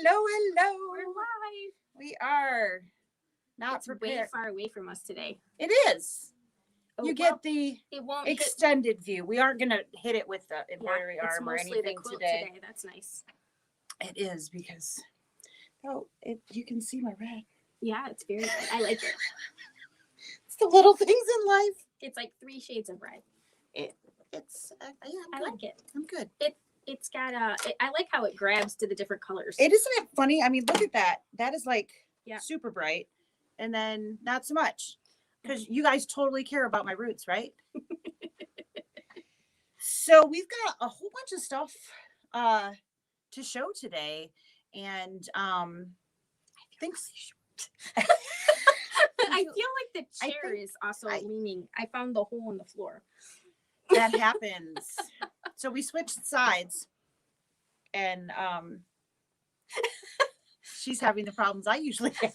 hello. We're live. We are not It's prepared. way far away from us today. It is. Oh, You get the it won't extended view. We aren't going to hit it with the embroidery it's arm or mostly anything the quilt today. That's nice. It is because, you can see my red. Yeah, it's very red. I like it. It's the little things in life. It's like 3 shades of red. It's I like it. I'm good. It's got I like how it grabs to the different colors. Isn't it funny? I mean, look at that. That is like Yeah. super bright, and then not so much, because you guys totally care about my roots, right? So we've got a whole bunch of stuff to show today, and I think I feel like the chair is also leaning. I found the hole in the floor. that happens. So we switched sides, and she's having the problems I usually have.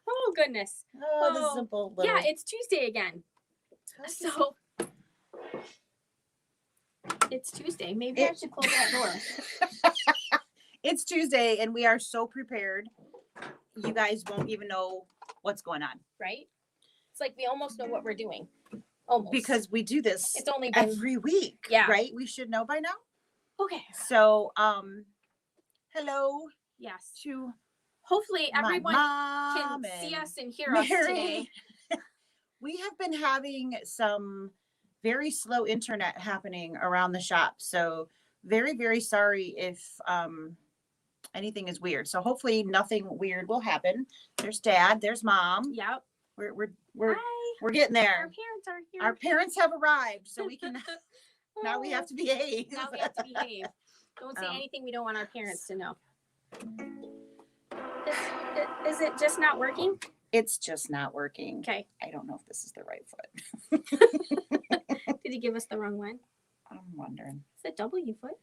Oh goodness. Oh, the simple little. Yeah, it's Tuesday again. So it's Tuesday. Maybe I should close that door. It's Tuesday, and we are so prepared. You guys won't even know what's going on. Right? It's like we almost know what we're doing. Almost. Because we do this it's only been every week. Yeah. Right? We should know by now. Okay. So, hello. Yes. To hopefully everyone can see us and hear us today. We have been having some very slow internet happening around the shop. So very, very sorry if anything is weird. So hopefully nothing weird will happen. There's Dad, there's Mom. Yep. We're getting there. Our parents are here. Our parents have arrived, so we can now we have to behave. Now we have to behave. Don't say anything we don't want our parents to know. Is it just not working? It's just not working. Okay. I don't know if this is the right foot. Did he give us the wrong one? I'm wondering. It's a W foot.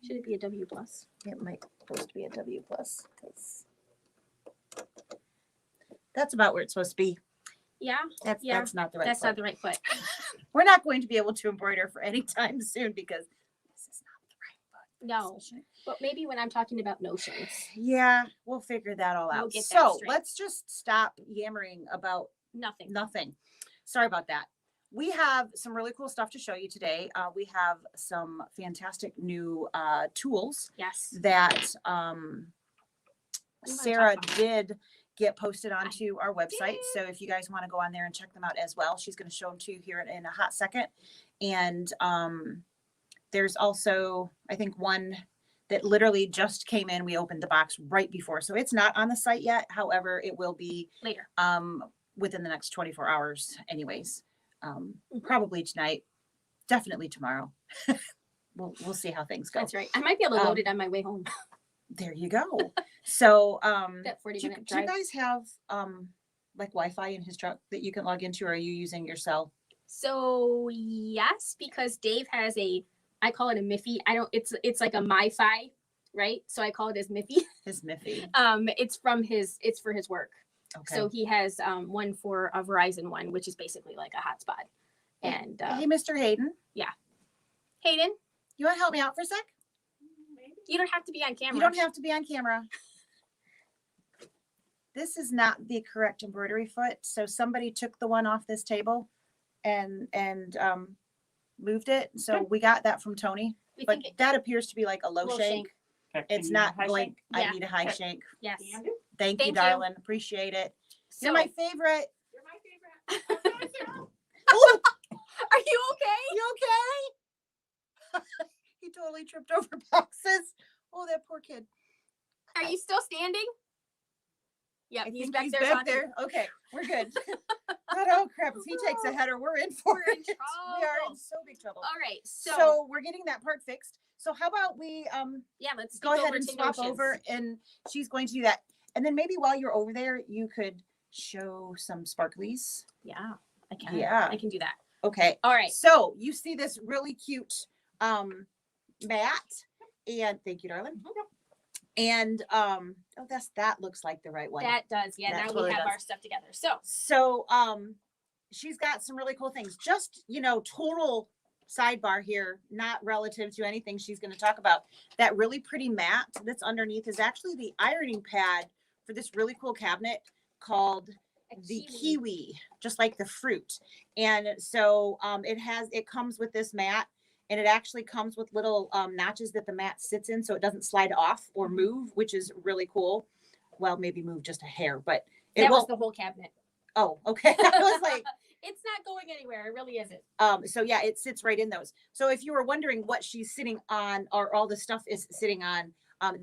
Should it be a W plus? It might supposed to be a W plus because that's about where it's supposed to be. Yeah. That's not the right That's foot. not the right foot. We're not going to be able to embroider for any time soon because this is not the right foot. No. But maybe when I'm talking about notions. Yeah, we'll figure that all out. Get that so straight. let's just stop yammering about nothing. Sorry about that. We have some really cool stuff to show you today. We have some fantastic new tools. Yes. That Sarah did get posted onto our website. So if you guys want to go on there and check them out as well, she's going to show them to you here in a hot second. And there's also, I think, one that literally just came in. We opened the box right before. So it's not on the site yet. However, it will be later, within the next 24 hours anyways. Probably tonight, definitely tomorrow. We'll see how things go. That's right. I might be able to load it on my way home. There you go. So, that 40-minute do you guys have like Wi-Fi in his truck that you can log into, or are you using your cell? So yes, because Dave has I call it a Miffy. It's like a MiFi, right? So I call it his Miffy. His Miffy. It's for his work. Okay. So he has one for a Verizon one, which is basically like a hotspot. And hey, Mr. Hayden. Yeah. Hayden, you want to help me out for a sec? You don't have to be on camera. You don't have to be on camera. This is not the correct embroidery foot. So somebody took the one off this table and moved it. So we got that from Tony. But that appears to be like a low shank. It's not going. I need a high shank. Yes. Thank you, darling. Appreciate it. You're my favorite. You're my favorite. Oh, are you okay? You okay? He totally tripped over boxes. Oh, that poor kid. Are you still standing? Yeah, he's back there. Okay, we're good. Oh crap! If he takes a header, we're in for it. We are in so big trouble. All right, so we're getting that part fixed. So how about we let's go ahead and swap over, and she's going to do that. And then maybe while you're over there, you could show some sparklies. Yeah, I can. Yeah, I can do that. Okay. All right. So you see this really cute mat, and thank you, darling. And that looks like the right one. That does. Yeah, that now totally we have our stuff together. So she's got some really cool things. Just, total sidebar here, not relative to anything she's going to talk about. That really pretty mat that's underneath is actually the ironing pad for this really cool cabinet called the kiwi, just like the fruit. And so it comes with this mat, and it actually comes with little notches that the mat sits in so it doesn't slide off or move, which is really cool. Well, maybe move just a hair, but it That was won't. the whole cabinet. Oh, okay. I was like, It's not going anywhere. It really isn't. so yeah, it sits right in those. So if you were wondering what she's sitting on or all the stuff is sitting on,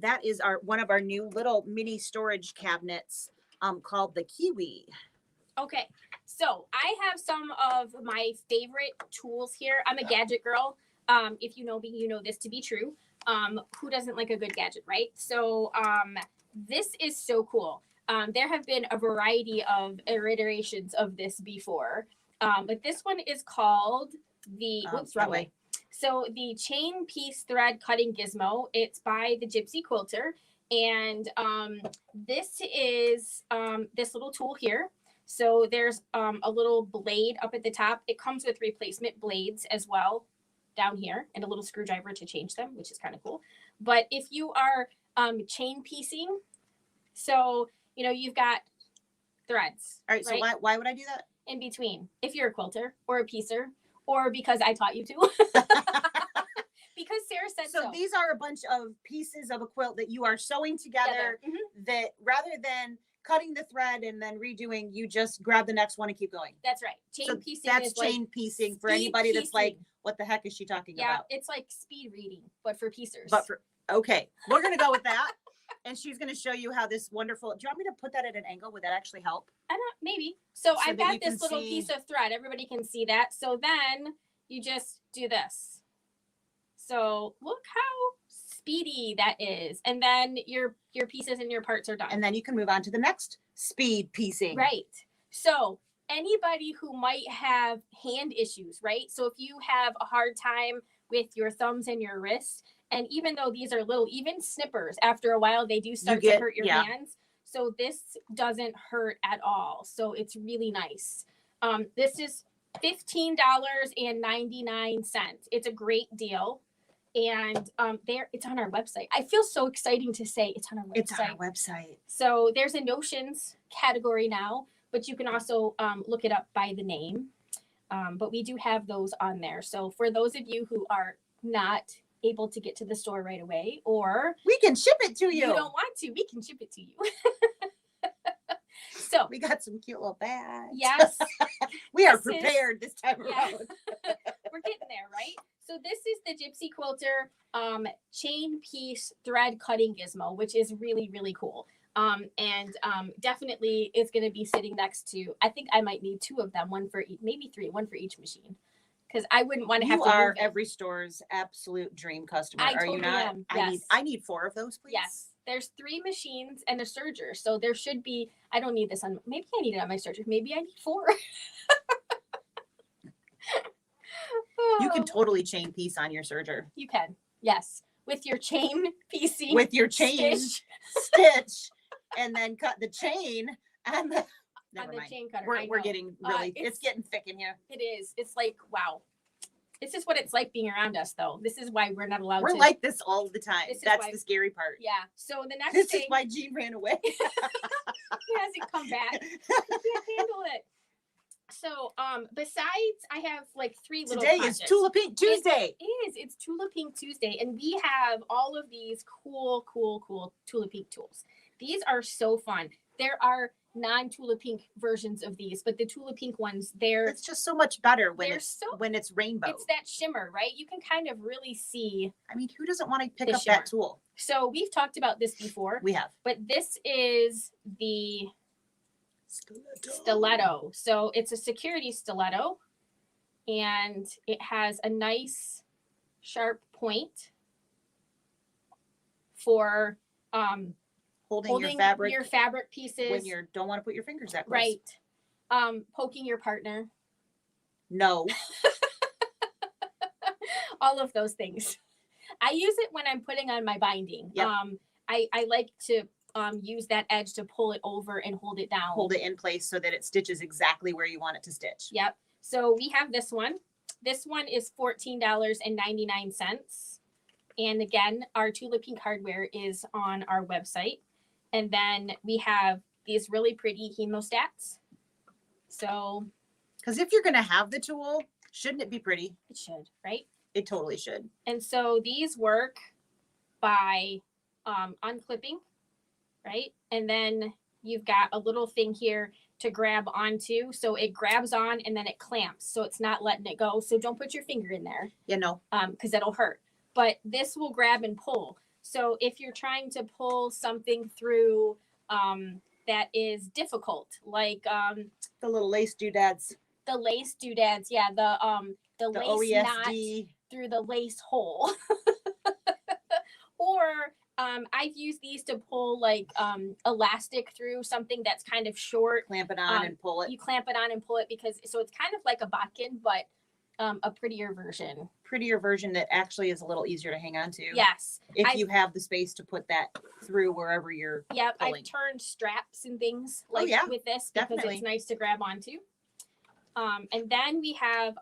that is one of our new little mini storage cabinets called the Kiwi. Okay, so I have some of my favorite tools here. I'm a gadget girl. If you know me, you know this to be true. Who doesn't like a good gadget, right? So this is so cool. There have been a variety of iterations of this before, but this one is called the, oops, wrong way. So the chain piece thread cutting gizmo. It's by the Gypsy Quilter, and this is this little tool here. So there's a little blade up at the top. It comes with replacement blades as well down here, and a little screwdriver to change them, which is kind of cool. But if you are chain piecing, so you know you've got threads. All right. So why would I do that? In between, if you're a quilter or a piecer, or because I taught you to. Because Sarah said so. So these are a bunch of pieces of a quilt that you are sewing together. That rather than cutting the thread and then redoing, you just grab the next one and keep going. That's right. Chain piecing. That's is chain like piecing for anybody that's like, piecing. what the heck is she talking Yeah, about? it's like speed reading, but for piecers. Okay, we're gonna go with that. And she's gonna show you how this wonderful. Do you want me to put that at an angle? Would that actually help? I don't, maybe. So I've that got you can this little see- piece of thread. Everybody can see that. So then you just do this. So look how speedy that is. And then your pieces and your parts are done. And then you can move on to the next speed piecing. Right. So anybody who might have hand issues, right? So if you have a hard time with your thumbs and your wrists, and even though these are little, even snippers, after a while, they do start to hurt your hands. So this doesn't hurt at all. So it's really nice. This is $15.99. It's a great deal. And it's on our website. I feel so exciting to say it's on our website. It's on our website. So there's a notions category now, but you can also look it up by the name. But we do have those on there. So for those of you who are not able to get to the store right away, or we can ship it to you. You don't want to, we can ship it to you. So we got some cute little bags. Yes. We are prepared this time around. We're getting there, right? So this is the Gypsy Quilter chain piece thread cutting gizmo, which is really, really cool. Definitely is going to be sitting next to, I think I might need two of them, one for each, maybe three, one for each machine. Because I wouldn't want to have to. You are move it. every store's absolute dream customer. I are totally you not? am. Yes. I need 4 of those, please. Yes. There's 3 machines and a serger. So there should be, I don't need this on, maybe I need it on my serger. Maybe I need 4. You can totally chain piece on your serger. You can. Yes. With your chain piecing. With your chain stitch and then cut the chain on the, never mind. Chain cutter. We're getting really, it's getting thick in here. It is. It's like, wow. This is what it's like being around us, though. This is why we're not allowed We're to. like this all the time. That's the scary part. Yeah. So the next this thing. is why Jean ran away. He hasn't come back. He can't handle it. So, besides, I have like 3 little Today projects. is Tulip Pink Tuesday. It's Tulip Pink Tuesday, and we have all of these cool Tulip Pink tools. These are so fun. There are non-Tulip Pink versions of these, but the Tulip Pink ones, it's just so much better when when it's rainbow. It's that shimmer, right? You can kind of really see. I mean, who doesn't want to pick up shimmer. that tool? So we've talked about this before. We have. But this is the Stiletto. So it's a security stiletto, and it has a nice sharp point for holding your fabric pieces when you don't want to put your fingers that close. Right. Poking your partner. No. All of those things. I use it when I'm putting on my binding. Yep. I like to use that edge to pull it over and hold it down. Hold it in place so that it stitches exactly where you want it to stitch. Yep. So we have this one. this one is $14.99. And again, our Tulip Pink hardware is on our website. And then we have these really pretty hemostats. So, because if you're going to have the tool, shouldn't it be pretty? it should, right? It totally should. And so these work by unclipping, right? And then you've got a little thing here to grab onto. So it grabs on and then it clamps. So it's not letting it go. So don't put your finger in there. Yeah, no. Because it'll hurt. But this will grab and pull. So if you're trying to pull something through that is difficult, like The little lace doodads. the lace doodads, yeah, the lace knot OESD. through the lace hole. Or I've used these to pull like elastic through something that's kind of short. Clamp it on and pull it. You clamp it on and pull it because so it's kind of like a bodkin, but a prettier version. Prettier version that actually is a little easier to hang on to. Yes. If you have the space to put that through wherever you're Yep, pulling. I've turned straps and things like yeah, with this because definitely. it's nice to grab onto. And then we have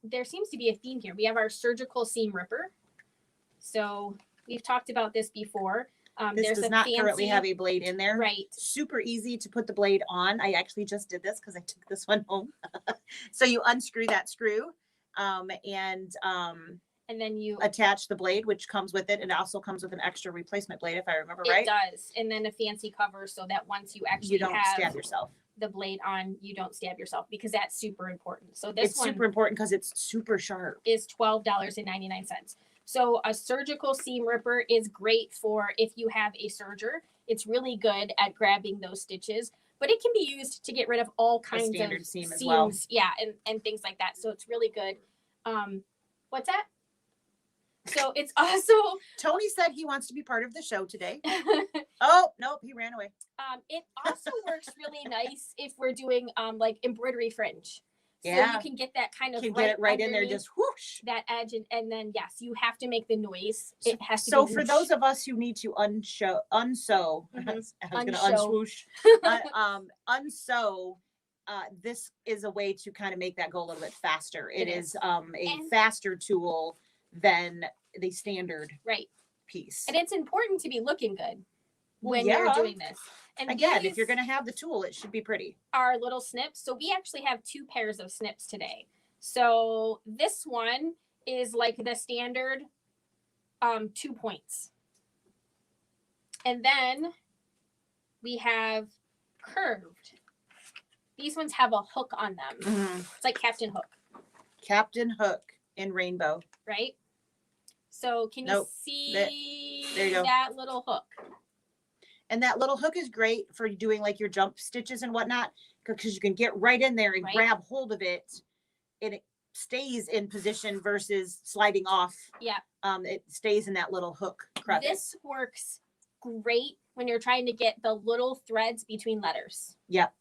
there seems to be a theme here. We have our surgical seam ripper. So we've talked about this before. This There's does a not fancy, currently have a blade in there. right. Super easy to put the blade on. I actually just did this because I took this one home. So you unscrew that screw and then you attach the blade, which comes with it. It also comes with an extra replacement blade, if I remember right. It does. And then a fancy cover so that once you actually You don't have stab yourself. the blade on, you don't stab yourself because that's super important. So this It's one super important because it's super sharp. is $12.99. So a surgical seam ripper is great for if you have a serger. It's really good at grabbing those stitches, but it can be used to get rid of all kinds of standard seam seams, as well. yeah, and things like that. So it's really good. What's that? So it's also Tony said he wants to be part of the show today. Oh, nope, he ran away. it also works really nice if we're doing like embroidery fringe. So Yeah. you can get that kind of Can get it right in there, underneath just whoosh. that edge, and then yes, you have to make the noise. It has to. So be for whoosh. those of us who need to unsew, Mhm. I was going to Unshow. unswoosh, unsew. This is a way to kind of make that go a little bit faster. It It is is. a And- faster tool than the standard Right. piece. And it's important to be looking good Well, when you're yeah. doing this. And Again, these if you're going to have the tool, it should be pretty. are little snips. So we actually have 2 pairs of snips today. So this one is like the standard 2 points. And then we have curved. These ones have a hook on them. It's like Captain Hook, Captain Hook in rainbow. right? So can you Nope. see There you go. that little hook? And that little hook is great for doing like your jump stitches and whatnot, because you can get right in there and Right. grab hold of it, and it stays in position versus sliding off. Yeah. It stays in that little hook crevice. This works great when you're trying to get the little threads between letters. Yep.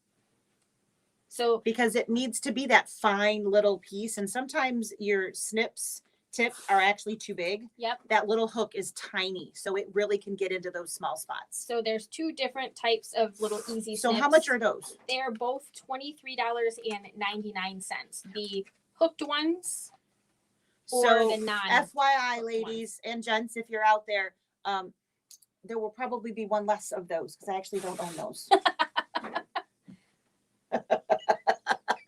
So Because it needs to be that fine little piece, and sometimes your snips tip are actually too big. yep. That little hook is tiny, so it really can get into those small spots. So there's 2 different types of little easy So snips. how much are those? They are both $23.99. The hooked ones or So the non. FYI, hooked ladies and gents, if you're out there, there will probably be one less of those because I actually don't own those.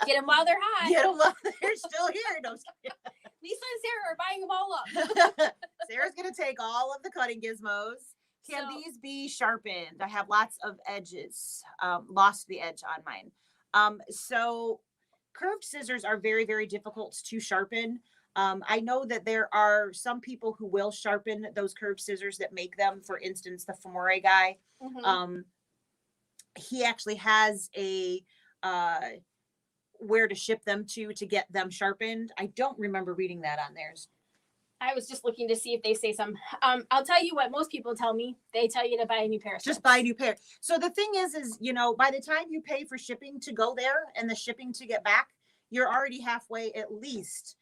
Get them while they're hot. Get them while they're still here. No, Lisa and Sarah are buying them all up. Sarah's gonna take all of the cutting gizmos. Can So- these be sharpened? I have lots of edges. Lost the edge on mine. So curved scissors are very, very difficult to sharpen. I know that there are some people who will sharpen those curved scissors that make them. For instance, the Femore guy. Mhm. He actually has a where to ship them to get them sharpened. I don't remember reading that on theirs. I was just looking to see if they say some. I'll tell you what most people tell me. They tell you to buy a new pair of Just snips. buy a new pair. So the thing is, by the time you pay for shipping to go there and the shipping to get back, you're already halfway at least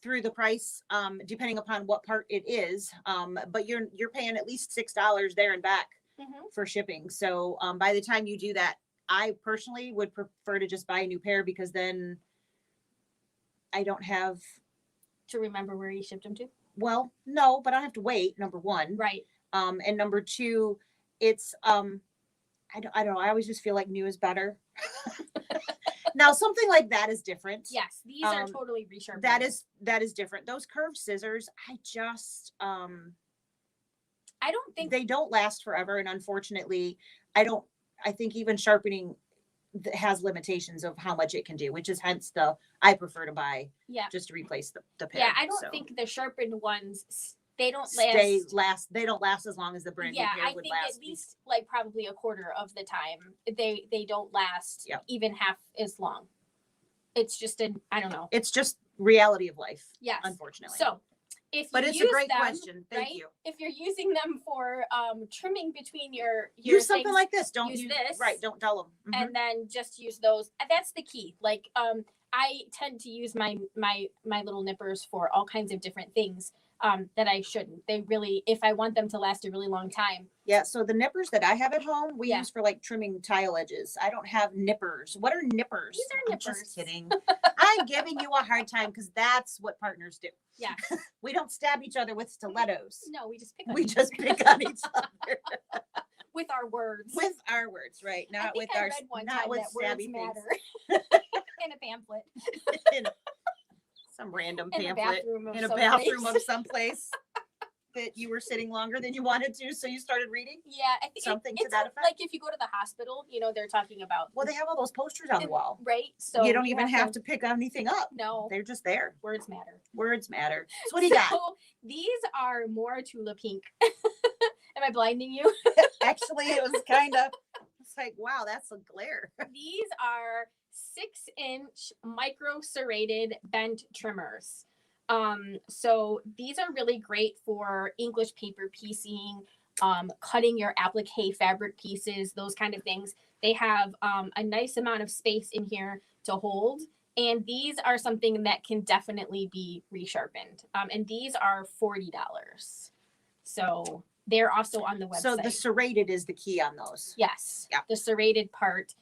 through the price, depending upon what part it is. But you're paying at least $6 there and back Mhm. for shipping. So by the time you do that, I personally would prefer to just buy a new pair, because then I don't have To remember where you shipped them to. Well, no, but I have to wait, number one. Right. And number two, it's I don't know. I always just feel like new is better. Now something like that is different. Yes, these are totally resharpened. That is different. Those curved scissors, I just I don't think they don't last forever, and unfortunately, I think even sharpening has limitations of how much it can do, which is hence I prefer to buy just to replace the pair. Yeah, I don't think the sharpened ones they don't last. They don't last as long as the brand new pair I would think last. at least like probably a quarter of the time they don't last even half as long. It's just I don't know. It's just reality of life. Yes, unfortunately. So if but you it's use a great them, question. Thank right? you. If you're using them for trimming between your use something things, like this. Don't use use this. Right. Don't dull them. And then just use those. That's the key. Like I tend to use my little nippers for all kinds of different things that I shouldn't. They really, if I want them to last a really long time. Yeah. So the nippers that I have at home, we use for like trimming tile edges. I don't have nippers. What are nippers? These are nippers. I'm just kidding. I'm giving you a hard time because that's what partners do. Yeah. We don't stab each other with stilettos. No, we just pick on pick on each other. With our words. With our words, right? Not with I our read one not time with that stabby words things. matter. In a pamphlet. Some random in pamphlet in a bathroom of someplace that you were sitting longer than you wanted to, so you started reading. Yeah, I think something to that effect. Like if you go to the hospital, they're talking about. Well, they have all those posters on the wall, right? So you don't even have to pick anything up. No, they're just there. Words matter. Words matter. So what do you got? These are more Tula pink. Am I blinding you? Actually, it was kind of. It's like, wow, that's a glare. These are 6-inch micro serrated bent trimmers. So these are really great for English paper piecing, cutting your applique fabric pieces, those kind of things. They have a nice amount of space in here to hold. And these are something that can definitely be resharpened. And these are $40. So they're also on the website. So the serrated is the key on those. Yes. Yeah. The serrated part.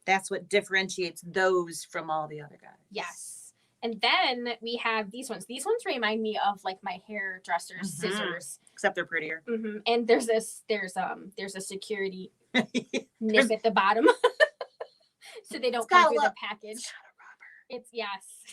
That's what differentiates those from all the other guys. Yes. And then we have these ones. These ones remind me of like my hairdresser's scissors. Except they're prettier. And there's a security nip at the bottom. So they don't come through the package. It's yes.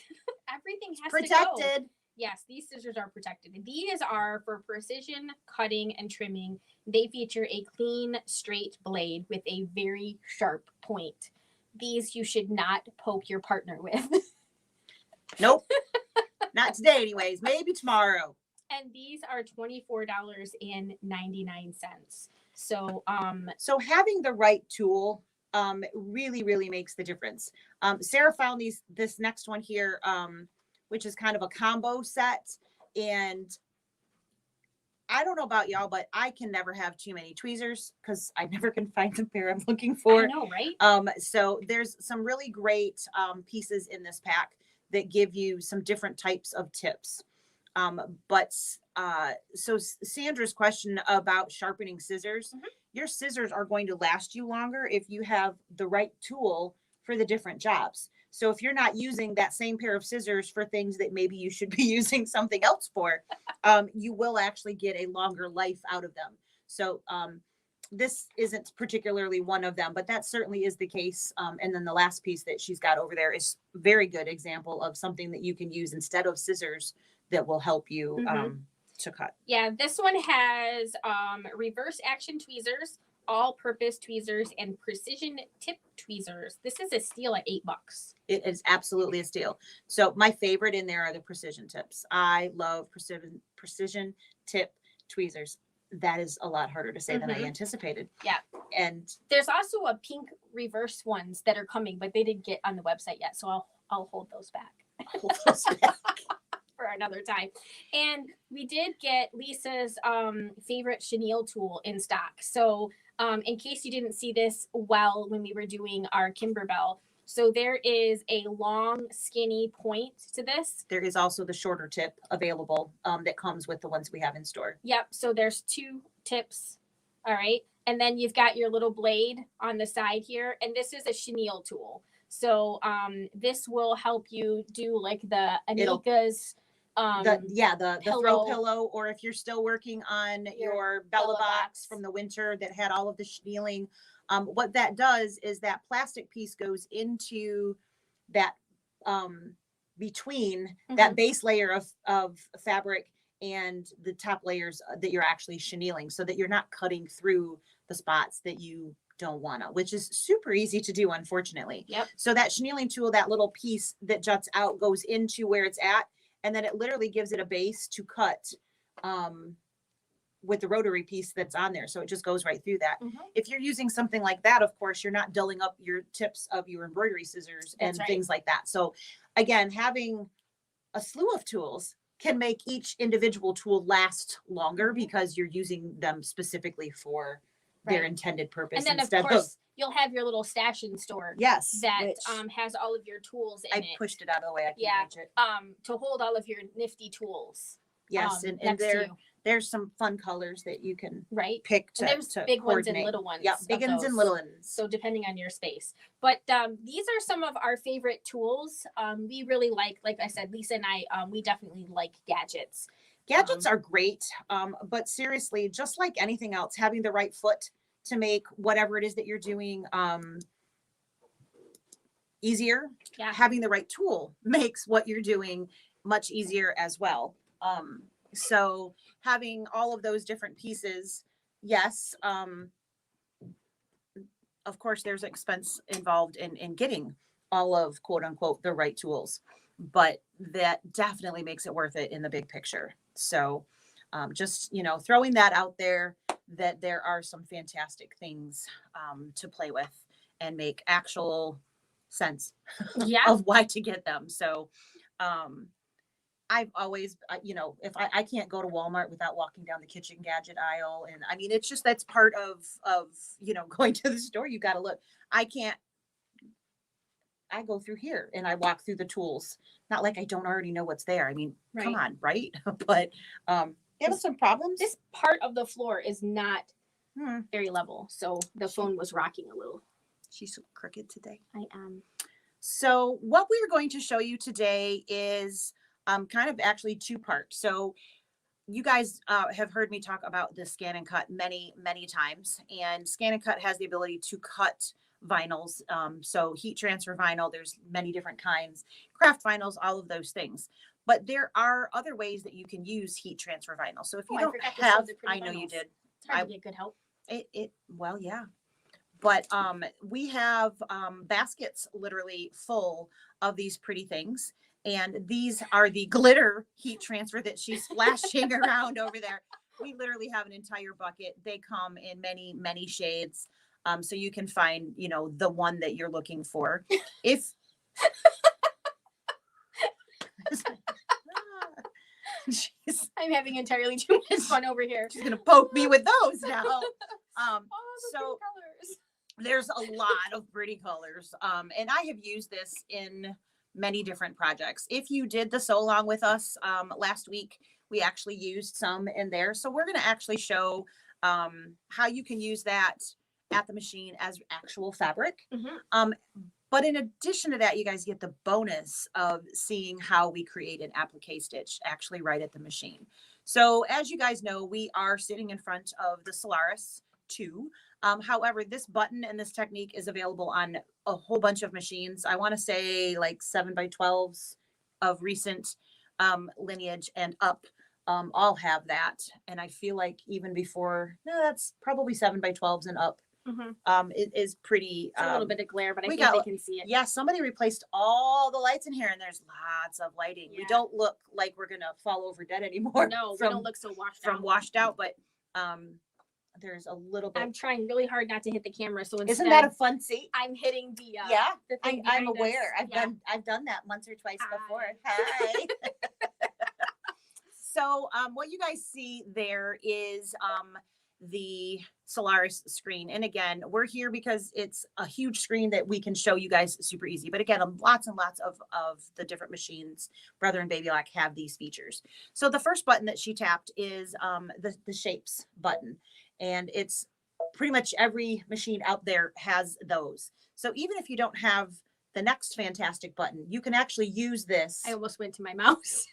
Everything has protected. To go. Yes, these scissors are protected. These are for precision cutting and trimming. They feature a clean, straight blade with a very sharp point. These you should not poke your partner with. Nope. Not today anyways. Maybe tomorrow. And these are $24.99. So so having the right tool really, really makes the difference. Sarah found this next one here, which is kind of a combo set. And I don't know about y'all, but I can never have too many tweezers because I never can find the pair I'm looking for. I know, right? So there's some really great pieces in this pack that give you some different types of tips. So Sandra's question about sharpening scissors, your scissors are going to last you longer if you have the right tool for the different jobs. So if you're not using that same pair of scissors for things that maybe you should be using something else for, you will actually get a longer life out of them. So this isn't particularly one of them, but that certainly is the case. And then the last piece that she's got over there is a very good example of something that you can use instead of scissors that will help you to cut. Yeah, this one has reverse action tweezers, all-purpose tweezers, and precision tip tweezers. This is a steal at $8. It is absolutely a steal. So my favorite in there are the precision tips. I love precision tip tweezers. That is a lot harder to say than I anticipated. Yeah. And there's also a pink reverse ones that are coming, but they didn't get on the website yet. So I'll hold those back. For another time. And we did get Lisa's favorite chenille tool in stock. So in case you didn't see this when we were doing our Kimberbell, so there is a long skinny point to this. There is also the shorter tip available that comes with the ones we have in store. Yep. So there's 2 tips. All right. And then you've got your little blade on the side here. And this is a chenille tool. So this will help you do like the It'll- Anika's the throw pillow. pillow, or if you're still working on Your your Bella Bella box box. from the winter that had all of the chenilling, what that does is that plastic piece goes into that between that base layer of fabric and the top layers that you're actually chenilling, so that you're not cutting through the spots that you don't want to, which is super easy to do, unfortunately. Yep. So that chenilling tool, that little piece that juts out, goes into where it's at, and then it literally gives it a base to cut with the rotary piece that's on there. So it just goes right through that. If you're using something like that, of course, you're not dulling up your tips of your embroidery scissors and That's right. things like that. So again, having a slew of tools can make each individual tool last longer because you're using them specifically for their Right. intended purpose. And then of instead course you'll have your little stash in store yes, that which has all of your tools in I it. pushed it out of the way. I can't Yeah. reach it. To hold all of your nifty tools. Yes, and next to you. there's some fun colors that you can Right. pick to, And there's to big ones coordinate. and little ones. Yeah, big of ones and those. little ones. So depending on your space. But these are some of our favorite tools. We really like I said, Lisa and I, we definitely like gadgets. Gadgets are great, but seriously, just like anything else, having the right foot to make whatever it is that you're doing easier. Yeah. Having the right tool makes what you're doing much easier as well. So having all of those different pieces, yes, of course, there's expense involved in getting all of quote unquote the right tools, but that definitely makes it worth it in the big picture. So just, throwing that out there, that there are some fantastic things to play with and make actual sense of why to get them. So I've always, if I can't go to Walmart without walking down the kitchen gadget aisle. And I mean, it's just, that's part of, going to the store. You got to look. I go through here and I walk through the tools. Not like I don't already know what's there. I mean, come on, right? But give us some problems. This part of the floor is not very level. So the phone was rocking a little. She's so crooked today. I am. So what we're going to show you today is kind of actually two parts. So you guys have heard me talk about the scan and cut many, many times, and scan and cut has the ability to cut vinyls. So heat transfer vinyl, there's many different kinds, craft vinyls, all of those things. But there are other ways that you can use heat transfer vinyl. So if you don't have, I know you did. It's hard to get good help. Well, yeah. But we have baskets literally full of these pretty things. And these are the glitter heat transfer that she's flashing around over there. We literally have an entire bucket. They come in many, many shades. So you can find, the one that you're looking for. If I'm having entirely too much fun over here. She's gonna poke me with those now. So colors. There's a lot of pretty colors. And I have used this in many different projects. If you did the sew along with us last week, we actually used some in there. So we're going to actually show how you can use that at the machine as actual fabric. But in addition to that, you guys get the bonus of seeing how we create an applique stitch actually right at the machine. So as you guys know, we are sitting in front of the Solaris 2. However, this button and this technique is available on a whole bunch of machines. I want to say like 7x12s of recent lineage and up all have that. And I feel like even before, no, that's probably 7x12s and up. It is pretty. It's a little bit of glare, but I think they can see it. Yeah, somebody replaced all the lights in here, and there's lots of lighting. Yeah. We don't look like we're gonna fall over dead anymore. No, we don't look so washed out, but there's a little bit. I'm trying really hard not to hit the camera, so instead, isn't that a fun seat? I'm hitting the the thing I'm behind aware. us. I've done that once or twice before. Hi. Hi. So what you guys see there is the Solaris screen. And again, we're here because it's a huge screen that we can show you guys super easy. But again, lots and lots of the different machines, Brother and Baby Lock, have these features. So the first button that she tapped is the shapes button. And it's pretty much every machine out there has those. So even if you don't have the next fantastic button. You can actually use this. I almost went to my mouse.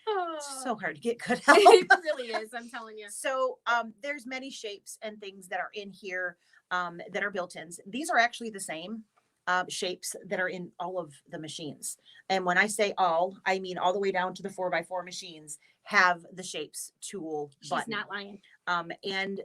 It's so hard to get good help. It really is, I'm telling you. So there's many shapes and things that are in here that are built-ins. These are actually the same shapes that are in all of the machines. And when I say all, I mean all the way down to the 4x4 machines have the shapes tool button. She's not lying. And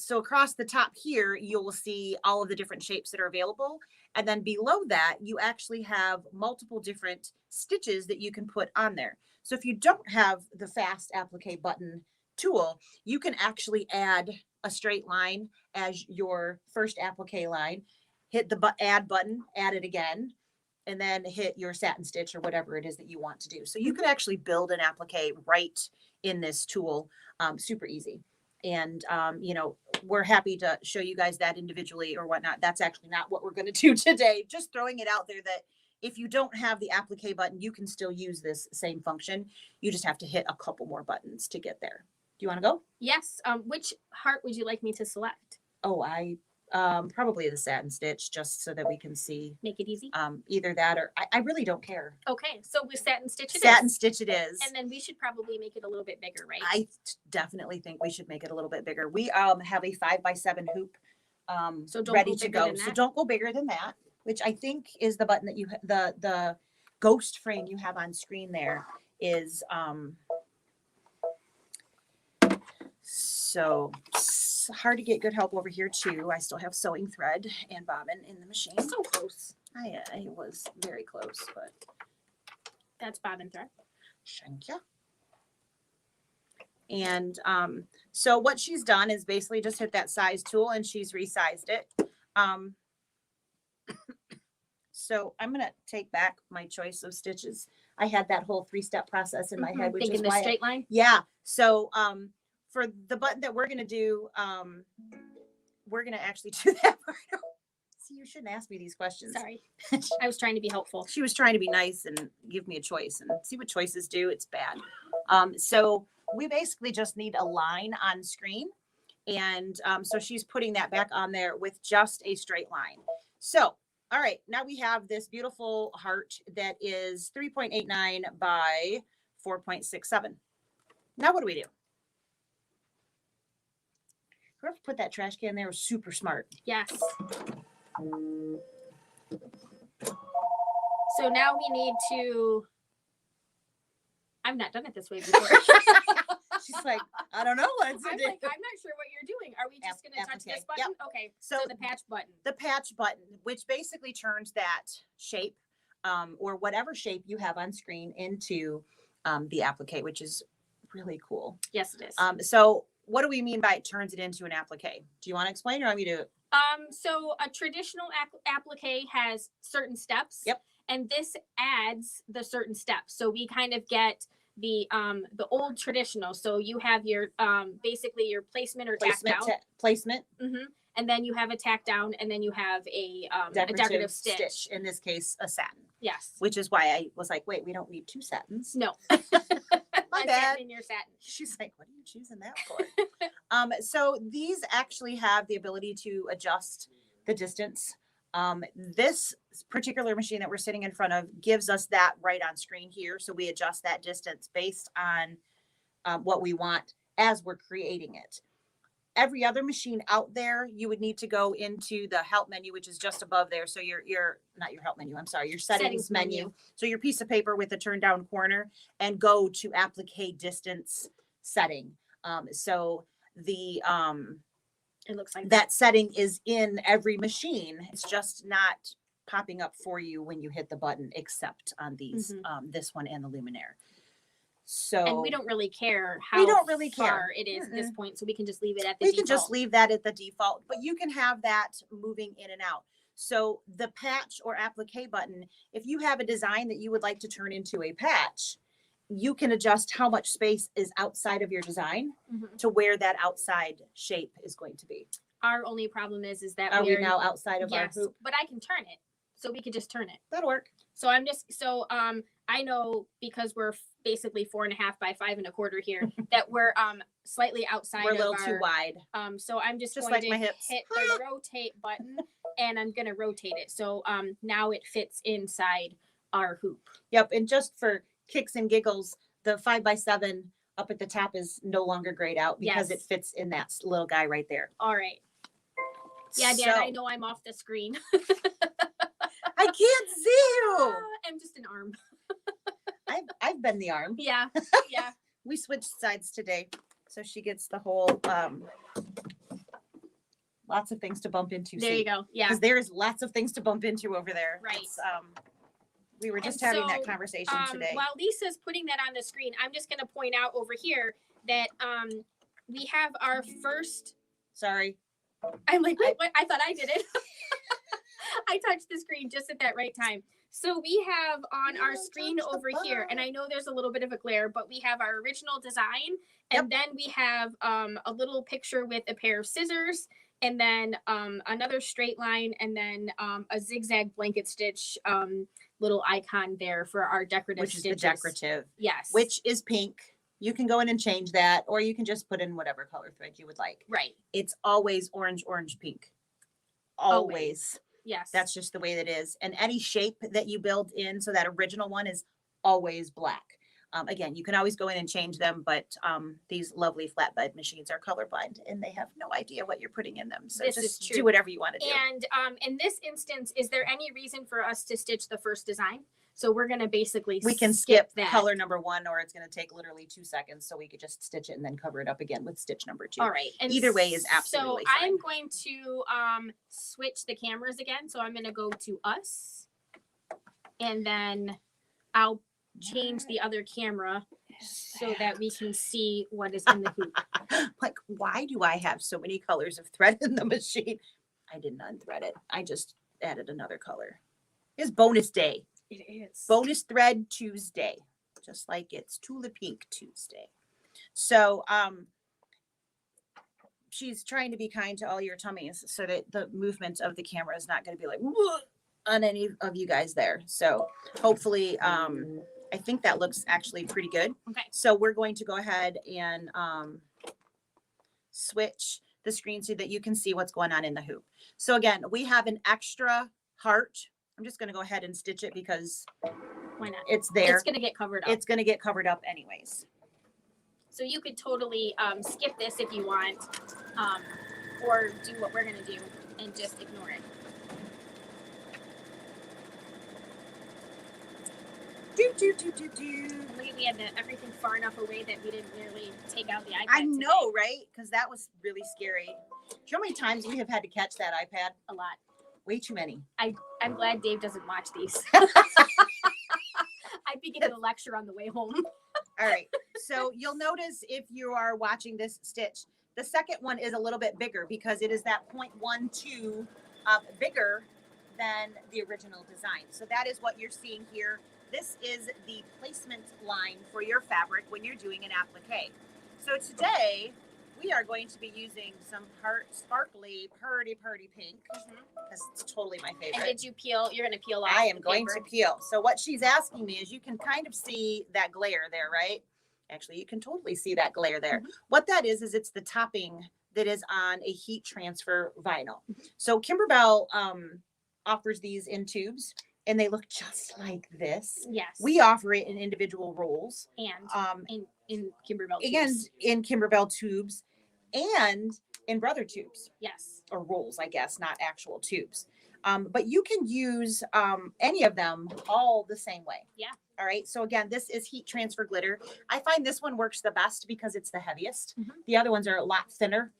so across the top here, you'll see all of the different shapes that are available. And then below that, you actually have multiple different stitches that you can put on there. So if you don't have the fast applique button tool, you can actually add a straight line as your first applique line, hit the add button, add it again, and then hit your satin stitch or whatever it is that you want to do. So you can actually build an applique right in this tool, super easy. And, you know, we're happy to show you guys that individually or whatnot. That's actually not what we're going to do today. Just throwing it out there that if you don't have the applique button, you can still use this same function. You just have to hit a couple more buttons to get there. Do you want to go? Yes. Which heart would you like me to select? Oh, I probably the satin stitch, just so that we can see Make it easy. either that or I really don't care. Okay, so with satin stitch it Satin is. stitch it is. And then we should probably make it a little bit bigger, right? I definitely think we should make it a little bit bigger. We have a 5x7 hoop So don't ready go to bigger go. than So that. don't go bigger than that, which I think is the button that you the ghost frame you have on screen there is so it's hard to get good help over here too. I still have sewing thread and bobbin in the machine. So close. I was very close, but That's bobbin thread. thank you. And so what she's done is basically just hit that size tool and she's resized it. So I'm going to take back my choice of stitches. I had that whole 3-step process in my head, which Thinking is the why. straight line. Yeah. So for the button that we're going to do, we're going to actually do that part. See, you shouldn't ask me these questions. Sorry. I was trying to be helpful. She was trying to be nice and give me a choice, and see what choices do. It's bad. So we basically just need a line on screen. And so she's putting that back on there with just a straight line. So, all right, now we have this beautiful heart that is 3.89 by 4.67. Now what do we do? Whoever put that trash can there was super smart. Yes. So now we need to. I've not done it this way before. She's like, I don't know what to I'm do. like, I'm not sure what you're doing. Are we just going to touch this Applique. button? Okay. So the patch button. The patch button, which basically turns that shape or whatever shape you have on screen into the applique, which is really cool. Yes, it is. So what do we mean by it turns it into an applique? Do you want to explain or want me to do it? So a traditional applique has certain steps. Yep. And this adds the certain steps. So we kind of get the old traditional. So you have your basically your placement or tack down. Placement. Mm-hmm. And then you have a tack down, and then you have a decorative stitch. In this case, a satin. Yes. Which is why I was like, wait, we don't need 2 satins. No. My A bad. satin in your satin. She's like, what are you choosing that for? So these actually have the ability to adjust the distance. This particular machine that we're sitting in front of gives us that right on screen here. So we adjust that distance based on what we want as we're creating it. Every other machine out there, you would need to go into the help menu, which is just above there. So your not your help menu, I'm sorry, your settings menu. So your piece of paper with the turn down corner and go to applique distance setting. So the It looks like that setting is in every machine. It's just not popping up for you when you hit the button, except on these, this one and the Luminaire. So and we don't really care how far it is at this point, so we can just leave it at the we default. can just leave that at the default, but you can have that moving in and out. So the patch or applique button, if you have a design that you would like to turn into a patch, you can adjust how much space is outside of your design to where that outside shape is going to be. Our only problem is that Are we now outside of our yes, hoop? but I can turn it, so we could just turn it. That'll work. So I'm just I know because we're basically 4.5 by 5.25 here that we're slightly outside. We're a little of too our, wide. So I'm just Just going like to my hips. hit the rotate button, and I'm going to rotate it. So now it fits inside our hoop. Yep. And just for kicks and giggles, the 5x7 up at the top is no longer grayed out because it Yes. fits in that little guy right there. All right. Yeah, Dad, I So- know I'm off the screen. I can't see you. I'm just an arm. I've been the arm. Yeah. Yeah. We switched sides today. So she gets the whole, lots of things to bump into. There you go. Yeah. Because there's lots of things to bump into over there. Right. It's, we were just And having that so, conversation today. While Lisa's putting that on the screen, I'm just going to point out over here that we have our first. Sorry. I'm like, wait, what? I thought I did it. I touched the screen just at that right time. So we have on our screen over here, and I know there's a little bit of a glare, but we have our original design, and then we have a little picture with a pair of scissors, and then another straight line, and then a zigzag blanket stitch little icon there for our decorative Which is stitches. the decorative. Yes. Which is pink. You can go in and change that, or you can just put in whatever color thread you would like. Right. It's always orange, orange, pink. Always. Yes. That's just the way that is. And any shape that you build in, so that original one is always black. Again, you can always go in and change them, but these lovely flatbed machines are colorblind and they have no idea what you're putting in them. So This is just true. do whatever you want to do. And in this instance, is there any reason for us to stitch the first design? So we're going to basically We can skip that. color number 1, or it's going to take literally 2 seconds. So we could just stitch it and then cover it up again with stitch number 2. All right. And Either way is absolutely so fine. I'm going to switch the cameras again. So I'm going to go to us, and then I'll change the other camera so that we can see what is in the hoop. Like, why do I have so many colors of thread in the machine? I didn't unthread it. I just added another color. It's bonus day. It is. Bonus thread Tuesday, just like it's Tulip Pink Tuesday. So she's trying to be kind to all your tummies so that the movement of the camera is not going to be like "Whoa," on any of you guys there. So hopefully I think that looks actually pretty good. Okay. So we're going to go ahead and switch the screen so that you can see what's going on in the hoop. So again, we have an extra heart. I'm just going to go ahead and stitch it because Why not? it's there. It's going to get covered up. It's going to get covered up anyways. So you could totally skip this if you want, or do what we're going to do and just ignore it. We had everything far enough away that we didn't really take out the iPad. I today. know, right? Because that was really scary. Do you know how many times we have had to catch that iPad? A lot. Way too many. I'm glad Dave doesn't watch these. I'd be getting a lecture on the way home. All right. So you'll notice if you are watching this stitch, the second one is a little bit bigger because it is that 0.12 bigger than the original design. So that is what you're seeing here. This is the placement line for your fabric when you're doing an applique. So today we are going to be using some sparkly, pretty pink because it's totally my And favorite. did you peel? You're going to peel off. I am the going paper? to peel. So what she's asking me is you can kind of see that glare there, right? Actually, you can totally see that glare there. What that is it's the topping that is on a heat transfer vinyl. So Kimberbell offers these in tubes and they look just like this. Yes. We offer it in individual rolls. And in Kimberbell And tubes. in Kimberbell tubes and in Brother tubes. Yes. Or rolls, I guess, not actual tubes. But you can use any of them all the same way. Yeah. All right. So again, this is heat transfer glitter. I find this one works the best because it's the heaviest. Mhm. The other ones are a lot thinner.